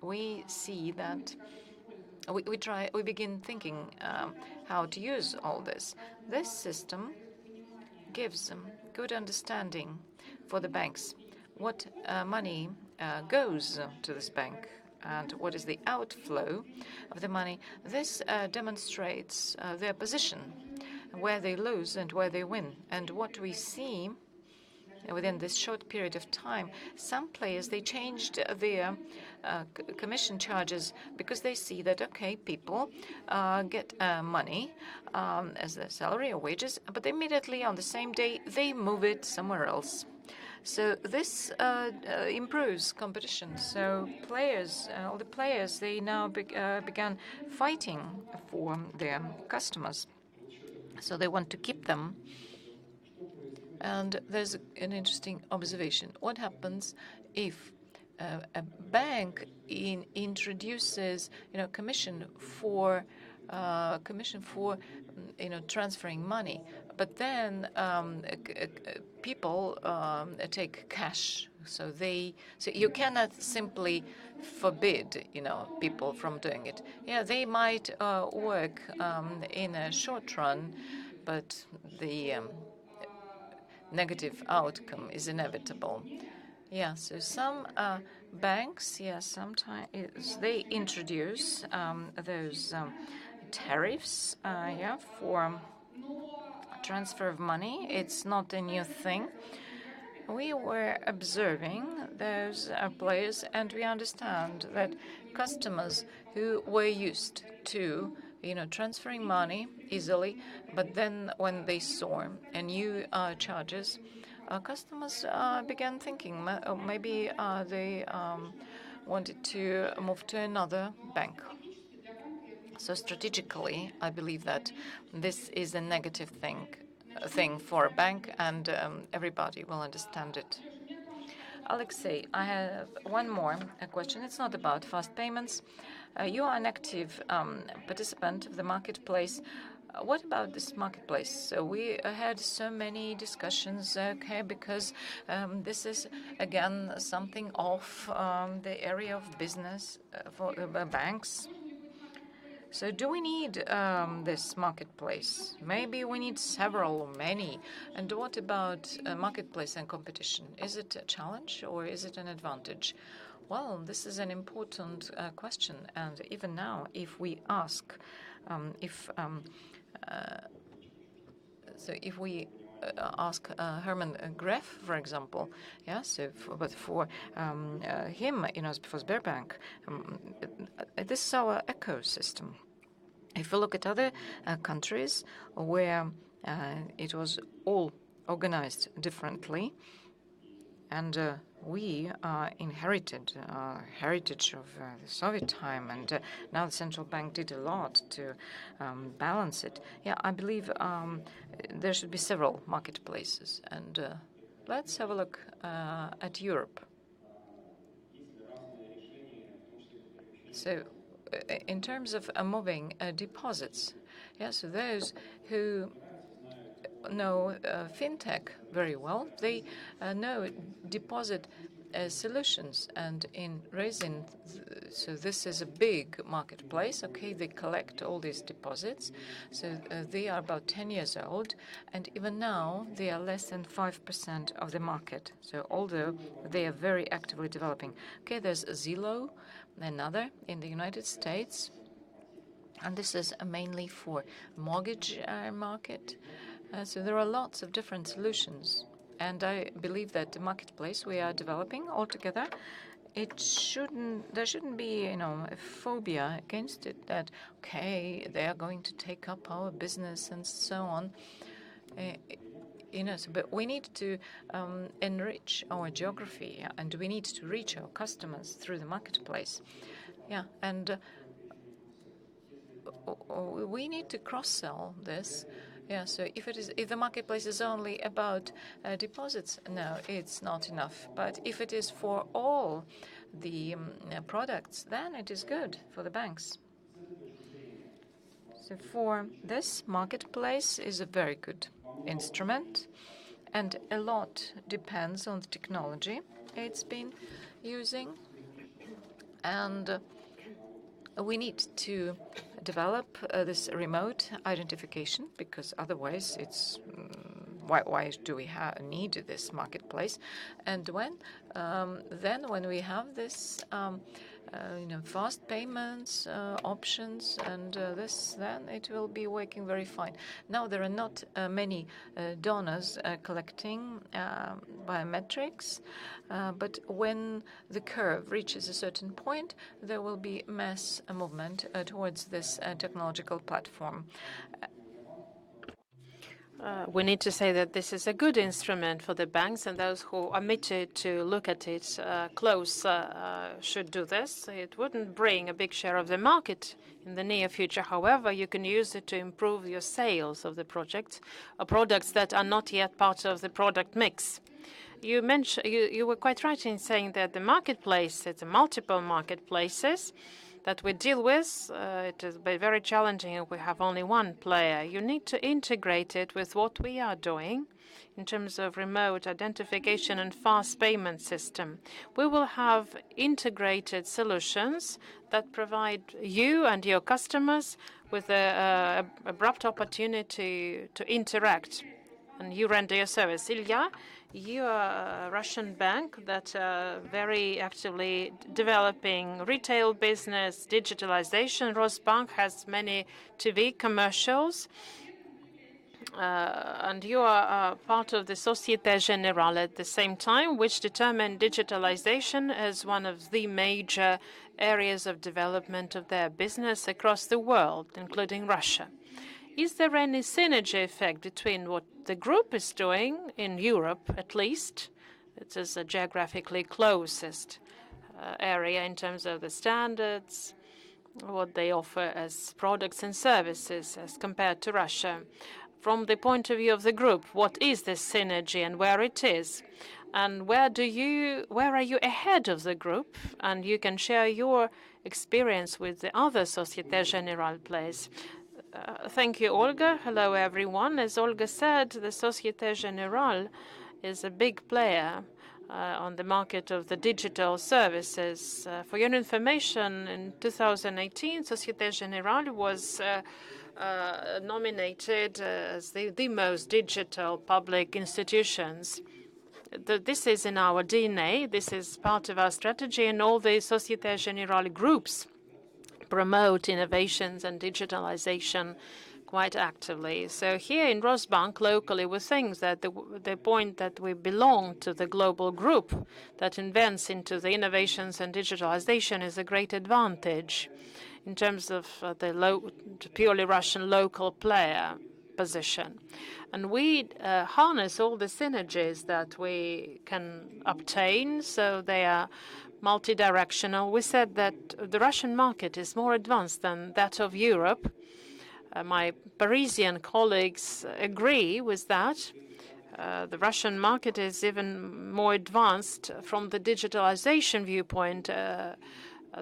we see that we begin thinking how to use all this. This system gives them good understanding for the banks what money goes to this bank and what is the outflow of the money. This demonstrates their position, where they lose and where they win. And what we see within this short period of time, some players, they changed their commission charges because they see that, okay, people get money as their salary or wages, but immediately on the same day, they move it somewhere else. So this improves competition. So all the players, they now began fighting for their customers. So they want to keep them. And there's an interesting observation. What happens if a bank introduces, commission for transferring money, but then people take cash. So you cannot simply forbid, people from doing it. Yeah, they might work in a short run, but the negative outcome is inevitable. Yeah, so some banks, sometimes they introduce those tariffs, for transfer of money. It's not a new thing. We were observing those players, and we understand that customers who were used to, transferring money easily, but then when they saw new charges, customers began thinking maybe they wanted to move to another bank. So strategically, I believe that this is a negative thing for a bank, and everybody will understand it. Alexei, I have one more question. It's not about fast payments. You are an active participant of the marketplace. What about this marketplace? So we had so many discussions, because this is, again, something off the area of business for banks. So do we need this marketplace? Maybe we need several or many. And what about marketplace and competition? Is it a challenge or is it an advantage? Well, this is an important question. And even now, if we ask, if we ask Herman Greff, for example, but for him, for Sberbank, this is our ecosystem. If we look at other countries where it was all organized differently, and we inherited heritage of the Soviet time, and now the central bank did a lot to balance it. Yeah, I believe there should be several marketplaces, and let's have a look at Europe. So, in terms of moving deposits, so those who know fintech very well, they know deposit solutions, and in raising, so this is a big marketplace. Okay, they collect all these deposits, so they are about 10 years old, and even now they are less than 5% of the market. So although they are very actively developing, okay, there's Zillow, another in the United States, and this is mainly for mortgage market. So there are lots of different solutions, and I believe that the marketplace we are developing altogether, there shouldn't be a phobia against it, that okay, they are going to take up our business and so on. But we need to enrich our geography, and we need to reach our customers through the marketplace. Yeah, and we need to cross-sell this. Yeah, so if the marketplace is only about deposits, no, it's not enough. But if it is for all the products, then it is good for the banks. So for this, marketplace is a very good instrument, and a lot depends on the technology it's been using. And we need to develop this remote identification, because otherwise it's why do we need this marketplace? And when we have this fast payments options and then it will be working very fine. Now there are not many donors collecting biometrics, but when the curve reaches a certain point, there will be mass movement towards this technological platform.
We need to say that this is a good instrument for the banks, and those who are committed to look at it close should do this. It wouldn't bring a big share of the market in the near future. However, you can use it to improve your sales of the project or products that are not yet part of the product mix. You mentioned you were quite right in saying that the marketplace, it's multiple marketplaces that we deal with. It is very challenging if we have only one player. You need to integrate it with what we are doing in terms of remote identification and fast payment system. We will have integrated solutions that provide you and your customers with an abrupt opportunity to interact, and you render your service. Ilya, you are a Russian bank that very actively developing retail business, digitalization. Rosbank has many TV commercials. And you are part of the Société Générale at the same time, which determined digitalization as one of the major areas of development of their business across the world, including Russia. Is there any synergy effect between what the group is doing in Europe, at least? It is a geographically closest area in terms of the standards, what they offer as products and services as compared to Russia. From the point of view of the group, what is this synergy and where it is? And where are you ahead of the group? And you can share your experience with the other Société Générale players. Thank you, Olga. Hello, everyone. As Olga said, the Société Générale is a big player on the market of the digital services. For your information, in 2018, Société Générale was nominated as the most digital public institutions. This is in our DNA. This is part of our strategy, and all the Société Générale groups promote innovations and digitalization quite actively. So here in Rosbank, locally, we think that the point that we belong to the global group that invents into the innovations and digitalization is a great advantage in terms of the purely Russian local player position. And we harness all the synergies that we can obtain, so they are multidirectional. We said that the Russian market is more advanced than that of Europe. My Parisian colleagues agree with that. The Russian market is even more advanced from the digitalization viewpoint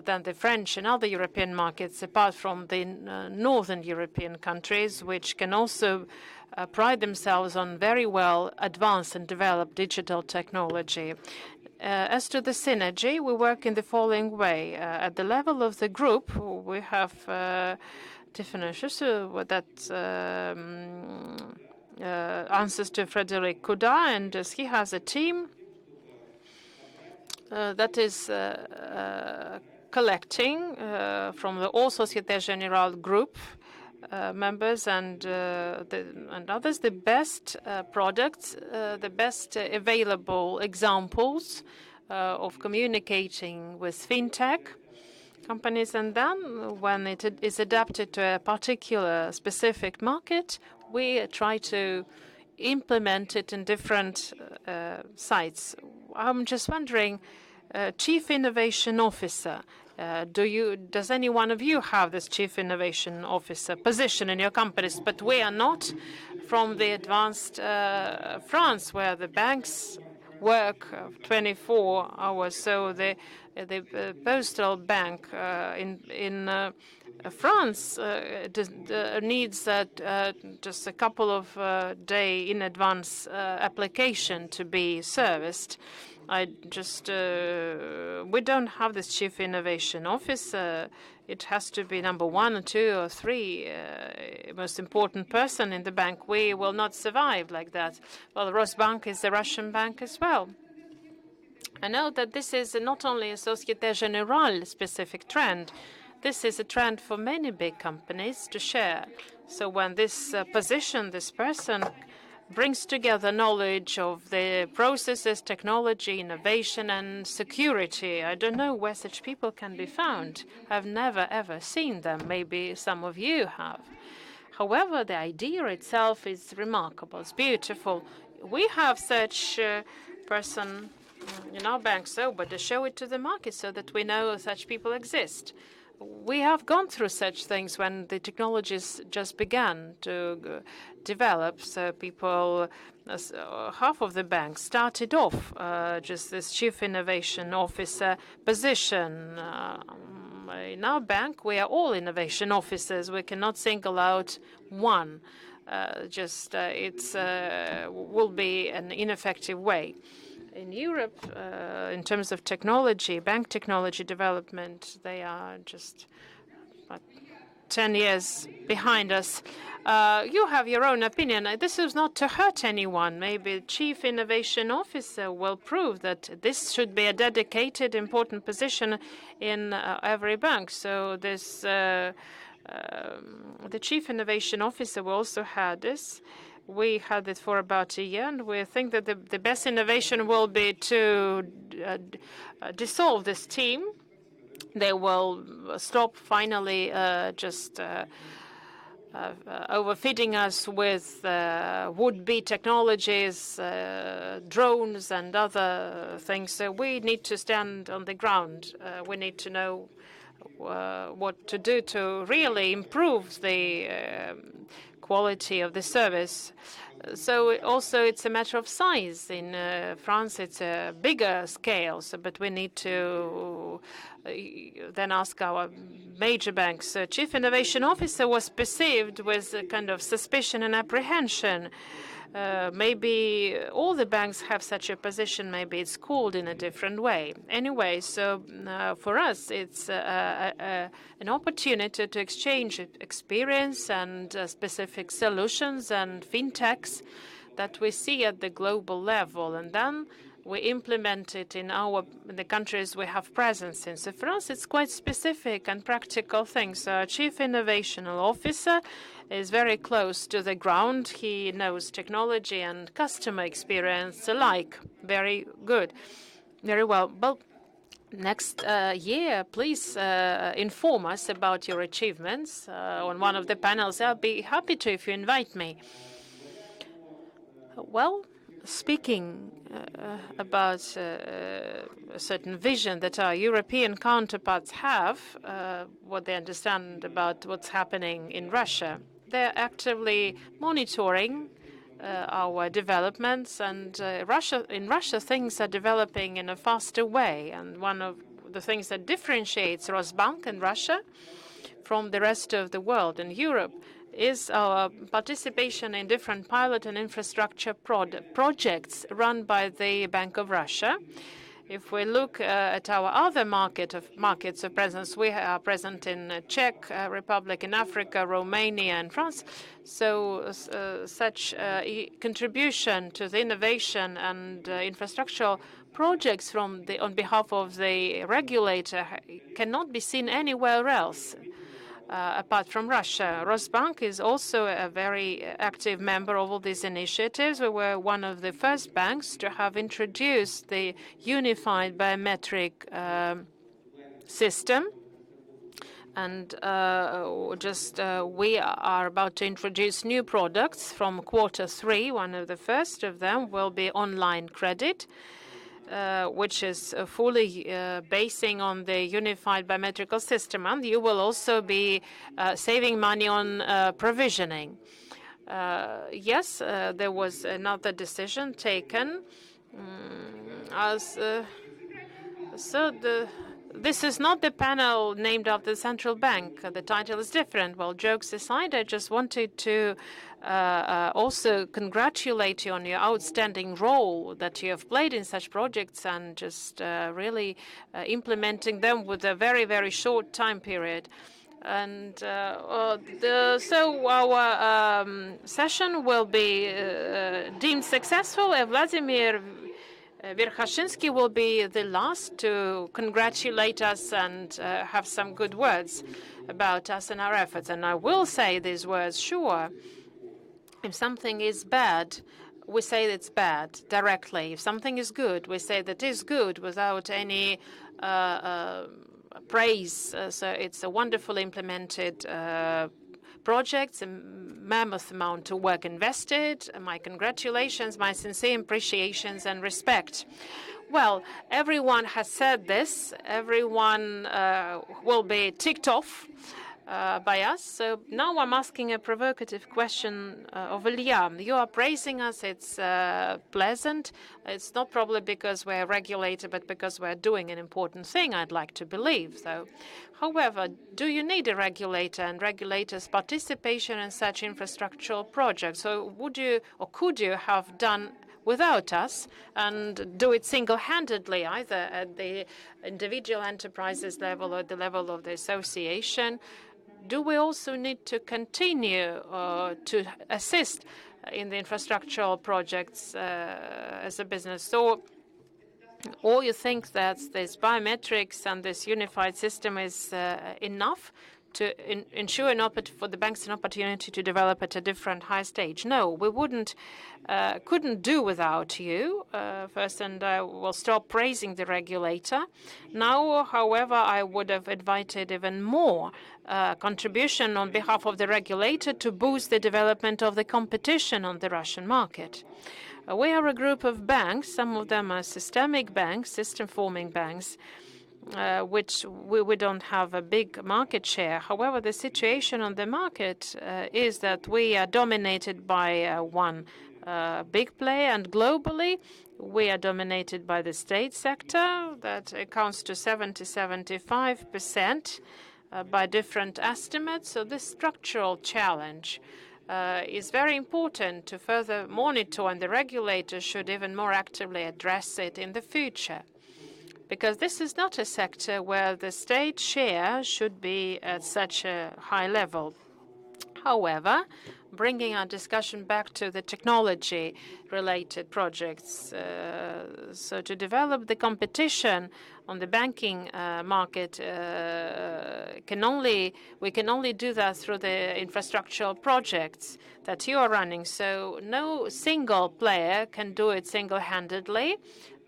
than the French and other European markets, apart from the northern European countries, which can also pride themselves on very well advanced and developed digital technology. As to the synergy, we work in the following way. At the level of the group, we have different issues that answers to Frederic Kuda, and he has a team that is collecting from the all Société Générale group members and others the best products, the best available examples of communicating with fintech companies. And then when it is adapted to a particular specific market, we try to implement it in different sites. I'm just wondering, Chief Innovation Officer, does any one of you have this Chief Innovation Officer position in your companies? But we are not from the advanced France, where the banks work 24 hours. So the postal bank in France needs just a couple of day in advance application to be serviced. We don't have this Chief Innovation Officer. It has to be number 1 or 2 or 3 most important person in the bank. We will not survive like that. Well, Rosbank is a Russian bank as well. I know that this is not only a Société Générale specific trend. This is a trend for many big companies to share. So when this this person brings together knowledge of the processes, technology, innovation, and security. I don't know where such people can be found. I've never, ever seen them. Maybe some of you have. However, the idea itself is remarkable. It's beautiful. We have such person in our bank, but to show it to the market so that we know such people exist. We have gone through such things when the technologies just began to develop. So people, half of the banks started off just this chief innovation officer position. In our bank, we are all innovation officers. We cannot single out one. It will be an ineffective way. In Europe, in terms of technology, bank technology development, they are just 10 years behind us. You have your own opinion. This is not to hurt anyone. Maybe Chief Innovation Officer will prove that this should be a dedicated, important position in every bank. So this, the Chief Innovation Officer will also have this. We had it for about a year, and we think that the best innovation will be to dissolve this team. They will stop finally overfeeding us with would-be technologies, drones and other things. So we need to stand on the ground. We need to know what to do to really improve the quality of the service. So also it's a matter of size. In France, it's a bigger scale, but we need to then ask our major banks. Chief Innovation Officer was perceived with a kind of suspicion and apprehension. Maybe all the banks have such a position. Maybe it's called in a different way. Anyway, so for us, it's an opportunity to exchange experience and specific solutions and fintechs that we see at the global level, and then we implement it in the countries we have presence in. So for us, it's quite specific and practical things. Our Chief Innovation Officer is very close to the ground. He knows technology and customer experience alike. Very good. Very well. Well, next year, please inform us about your achievements on one of the panels. I'll be happy to if you invite me. Well, speaking about a certain vision that our European counterparts have, what they understand about what's happening in Russia, they're actively monitoring our developments, and in Russia things are developing in a faster way. And one of the things that differentiates Rosbank in Russia from the rest of the world and Europe is our participation in different pilot and infrastructure projects run by the Bank of Russia. If we look at our other markets of presence, we are present in Czech Republic, in Africa, Romania, and France. So such contribution to the innovation and infrastructural projects on behalf of the regulator cannot be seen anywhere else. Apart from Russia. Rosbank is also a very active member of all these initiatives. We were one of the first banks to have introduced the unified biometric system. And we are about to introduce new products from Q3. One of the first of them will be online credit, which is fully basing on the unified biometrical system. And you will also be saving money on provisioning. Yes, there was another decision taken. This is not the panel named after the central bank. The title is different. Well, jokes aside, I just wanted to also congratulate you on your outstanding role that you have played in such projects and just really implementing them with a very, very short time period. And so our session will be deemed successful. Vladimir Verkhoshinsky will be the last to congratulate us and have some good words about us and our efforts. And I will say these words, sure. If something is bad, we say it's bad directly. If something is good, we say that is good without any praise. So it's a wonderfully implemented projects, a mammoth amount of work invested. My congratulations, my sincere appreciations and respect. Well, everyone has said this. Everyone will be ticked off by us. So now I'm asking a provocative question of Ilya. You are praising us. It's pleasant. It's not probably because we're a regulator, but because we're doing an important thing, I'd like to believe. So, however, do you need a regulator and regulators' participation in such infrastructural projects? So would you or could you have done without us and do it single-handedly, either at the individual enterprises level or the level of the association? Do we also need to continue to assist in the infrastructural projects as a business? Or you think that this biometrics and this unified system is enough to ensure for the banks an opportunity to develop at a different high stage? No, we couldn't do without you first, and I will stop praising the regulator. Now, however, I would have invited even more contribution on behalf of the regulator to boost the development of the competition on the Russian market. We are a group of banks. Some of them are systemic banks, system-forming banks, which we don't have a big market share. However, the situation on the market is that we are dominated by one big player, and globally we are dominated by the state sector that accounts to 70-75% by different estimates. So this structural challenge is very important to further monitor, and the regulator should even more actively address it in the future, because this is not a sector where the state share should be at such a high level. However, bringing our discussion back to the technology-related projects, so to develop the competition on the banking market, we can only do that through the infrastructural projects that you are running. So no single player can do it single-handedly.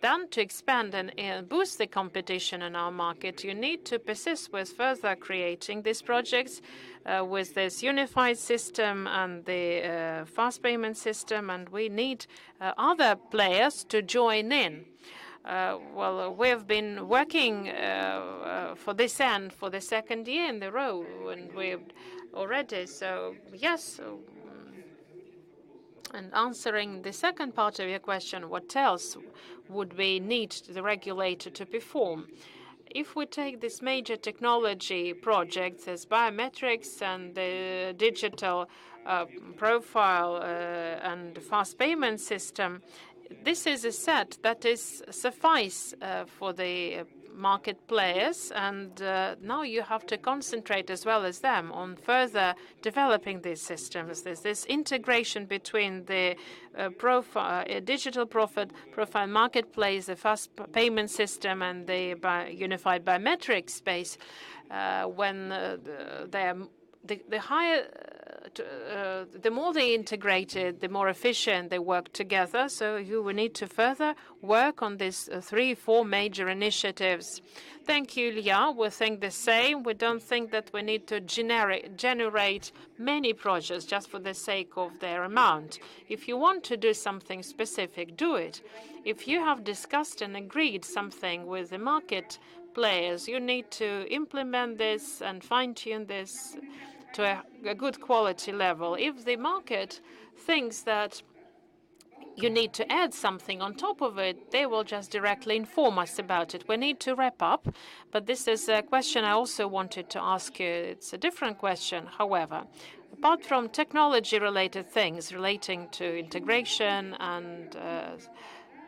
Then, to expand and boost the competition in our market, you need to persist with further creating these projects with this unified system and the fast payment system, and we need other players to join in. Well, we have been working for this end for the second year in a row, and we've already, so yes. And answering the second part of your question, what else would we need the regulator to perform? If we take this major technology projects as biometrics and the digital profile and fast payment system, this is a set that is suffice for the market players, and now you have to concentrate as well as them on further developing these systems. There's this integration between the digital profile marketplace, the fast payment system, and the unified biometric space. When the higher, the more they integrated, the more efficient they work together. So you will need to further work on these 3-4 major initiatives. Thank you, Ilya. We think the same. We don't think that we need to generate many projects just for the sake of their amount. If you want to do something specific, do it. If you have discussed and agreed something with the market players, you need to implement this and fine-tune this to a good quality level. If the market thinks that you need to add something on top of it, they will just directly inform us about it. We need to wrap up, but this is a question I also wanted to ask you. It's a different question, however. Apart from technology-related things relating to integration and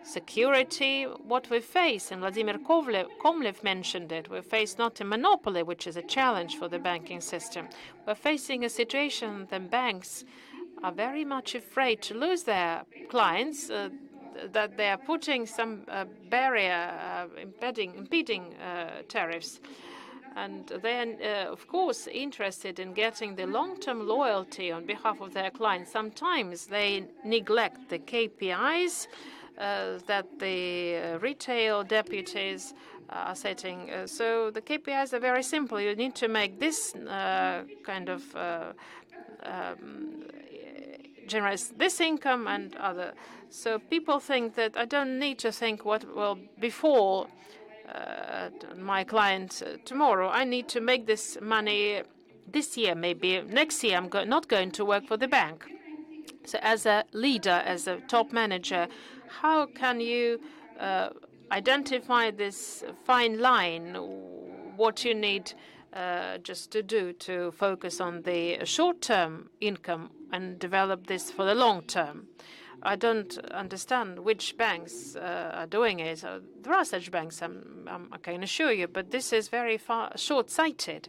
security, what we face, and Vladimir Komlev mentioned it, we face not a monopoly, which is a challenge for the banking system. We're facing a situation that banks are very much afraid to lose their clients, that they are putting some barrier, impeding tariffs. And they're, of course, interested in getting the long-term loyalty on behalf of their clients. Sometimes they neglect the KPIs that the retail deputies are setting. So the KPIs are very simple. You need to make this kind of generates this income and other. So people think that I don't need to think what will befall my client tomorrow. I need to make this money this year, maybe next year. I'm not going to work for the bank. So as a leader, as a top manager, how can you identify this fine line, what you need just to do to focus on the short-term income and develop this for the long term? I don't understand which banks are doing it. There are such banks, I can assure you, but this is very short-sighted.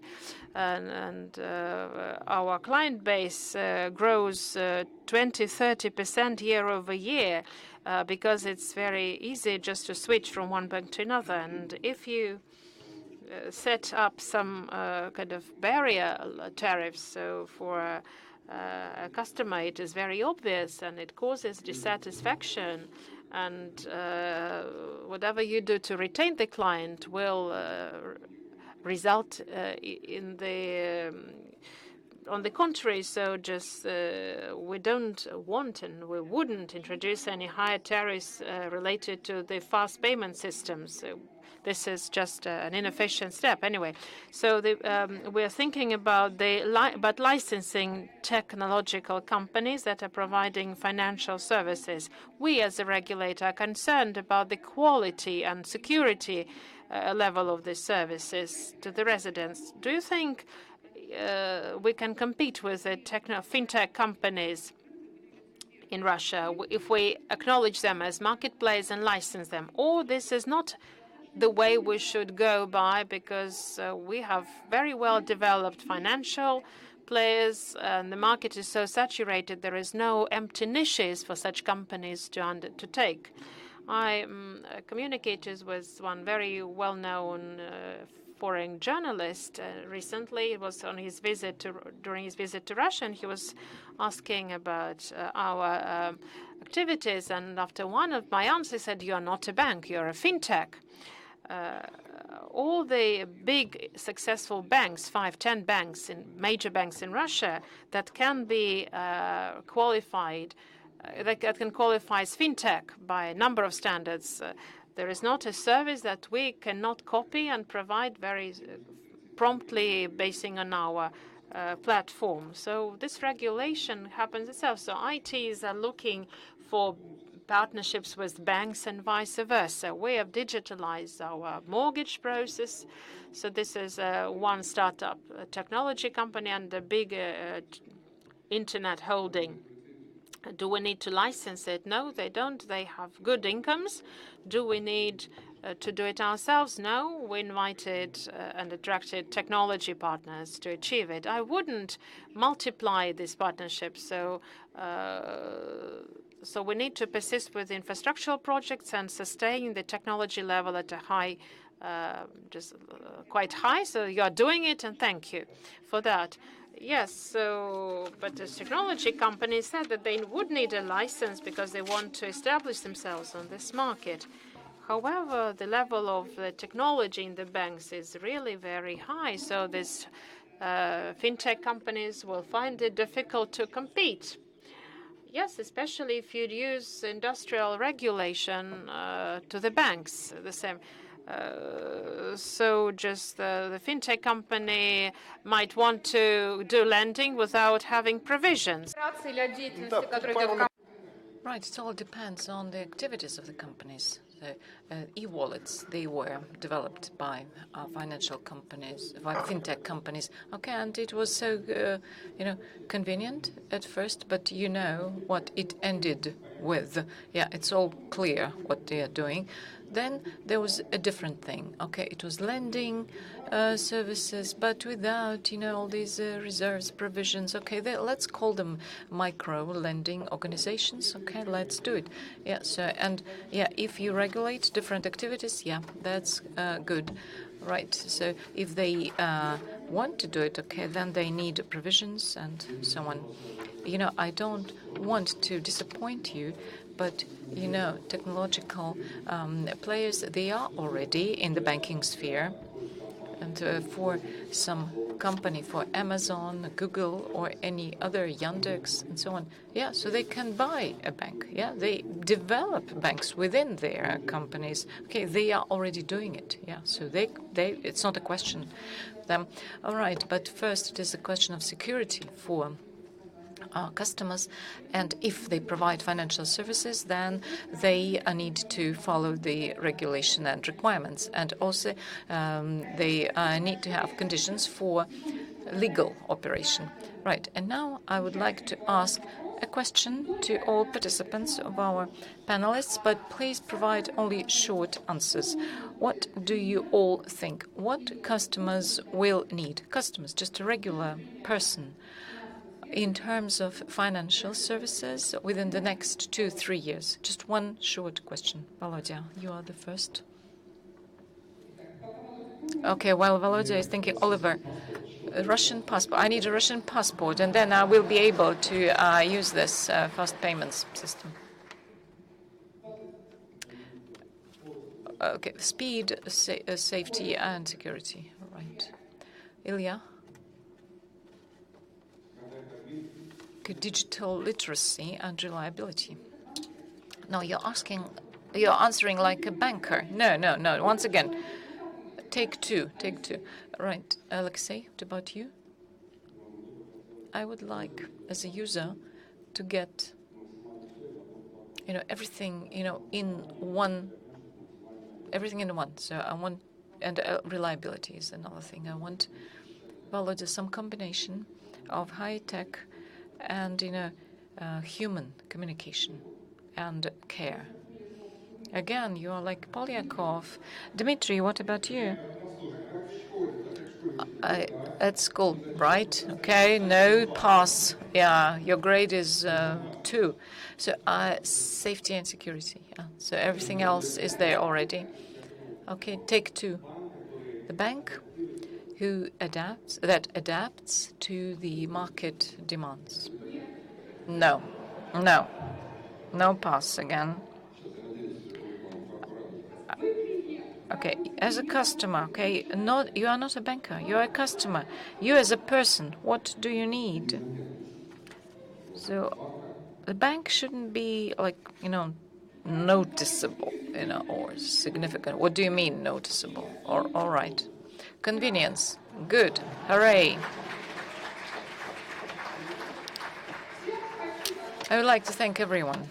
And our client base grows 20–30% year over year because it's very easy just to switch from one bank to another. And if you set up some kind of barrier tariffs, so for a customer, it is very obvious and it causes dissatisfaction. And whatever you do to retain the client will result in the on the contrary. So just we don't want and we wouldn't introduce any higher tariffs related to the fast payment systems. This is just an inefficient step anyway. So we're thinking about licensing technological companies that are providing financial services. We as a regulator are concerned about the quality and security level of the services to the residents. Do you think we can compete with the fintech companies in Russia if we acknowledge them as marketplace and license them? Or this is not the way we should go by, because we have very well developed financial players and the market is so saturated there is no empty niches for such companies to take. I communicated with one very well-known foreign journalist recently. It was on his visit during his visit to Russia, and he was asking about our activities. And after one of my answers, he said, "You are not a bank, you're a fintech." All the big successful banks, 5–10 banks, major banks in Russia that can be qualified, that can qualify as fintech by a number of standards. There is not a service that we cannot copy and provide very promptly basing on our platform. So this regulation happens itself. So ITs are looking for partnerships with banks and vice versa. We have digitalized our mortgage process. So this is one startup technology company and a big internet holding. Do we need to license it? No, they don't. They have good incomes. Do we need to do it ourselves? No. We invited and attracted technology partners to achieve it. I wouldn't multiply these partnerships. So we need to persist with infrastructural projects and sustain the technology level at a high, quite high. So you are doing it, and thank you for that. Yes, so, but the technology companies said that they would need a license because they want to establish themselves on this market. However, the level of the technology in the banks is really very high. So these fintech companies will find it difficult to compete. Yes, especially if you'd use industrial regulation to the banks, the same. So just the fintech company might want to do lending without having provisions.
Right, it all depends on the activities of the companies. The e-wallets, they were developed by financial companies, by fintech companies. Okay, and it was so, convenient at first, but you know what it ended with. Yeah, it's all clear what they are doing. Then there was a different thing. Okay, it was lending services, but without, all these reserves, provisions. Okay, let's call them micro lending organizations. Okay, let's do it. Yeah. So if you regulate different activities, yeah, that's good, right? So if they want to do it, okay, then they need provisions and so on. I don't want to disappoint you, but technological players, they are already in the banking sphere. And for some company for Amazon, Google, or any other Yandex and so on. Yeah, so they can buy a bank. Yeah, they develop banks within their companies. Okay, they are already doing it. Yeah, so it's not a question of them. All right, but first it is a question of security for our customers, and if they provide financial services, then they need to follow the regulation and requirements, and also they need to have conditions for legal operation. Right, and now I would like to ask a question to all participants of our panelists, but please provide only short answers. What do you all think? What customers will need? Customers, just a regular person, in terms of financial services within the next 2-3 years? Just one short question. Volodya, you are the first. Okay, while Volodya is thinking, Oliver, a Russian passport. I need a Russian passport, and then I will be able to use this fast payments system. Okay, speed, safety, and security. Right. Ilya? Digital literacy and reliability. No, you're answering like a banker. No. Once again, take two. Right, Alexei, what about you? I would like, as a user, to get, everything, in one. Everything in one. So I want, and reliability is another thing. I want, there's some combination of high tech and human communication and care. Again, you are like Polyakov. Dmitry, what about you? At school, right? Okay, no, pass. Yeah, your grade is 2. So safety and security. Yeah. So everything else is there already. Okay, take 2. The bank that adapts to the market demands. No, pass again. Okay, as a customer, okay, you are not a banker, you are a customer. You as a person, what do you need? So the bank shouldn't be like, noticeable, or significant. What do you mean noticeable? Or all right. Convenience. Good. Hooray. I would like to thank everyone.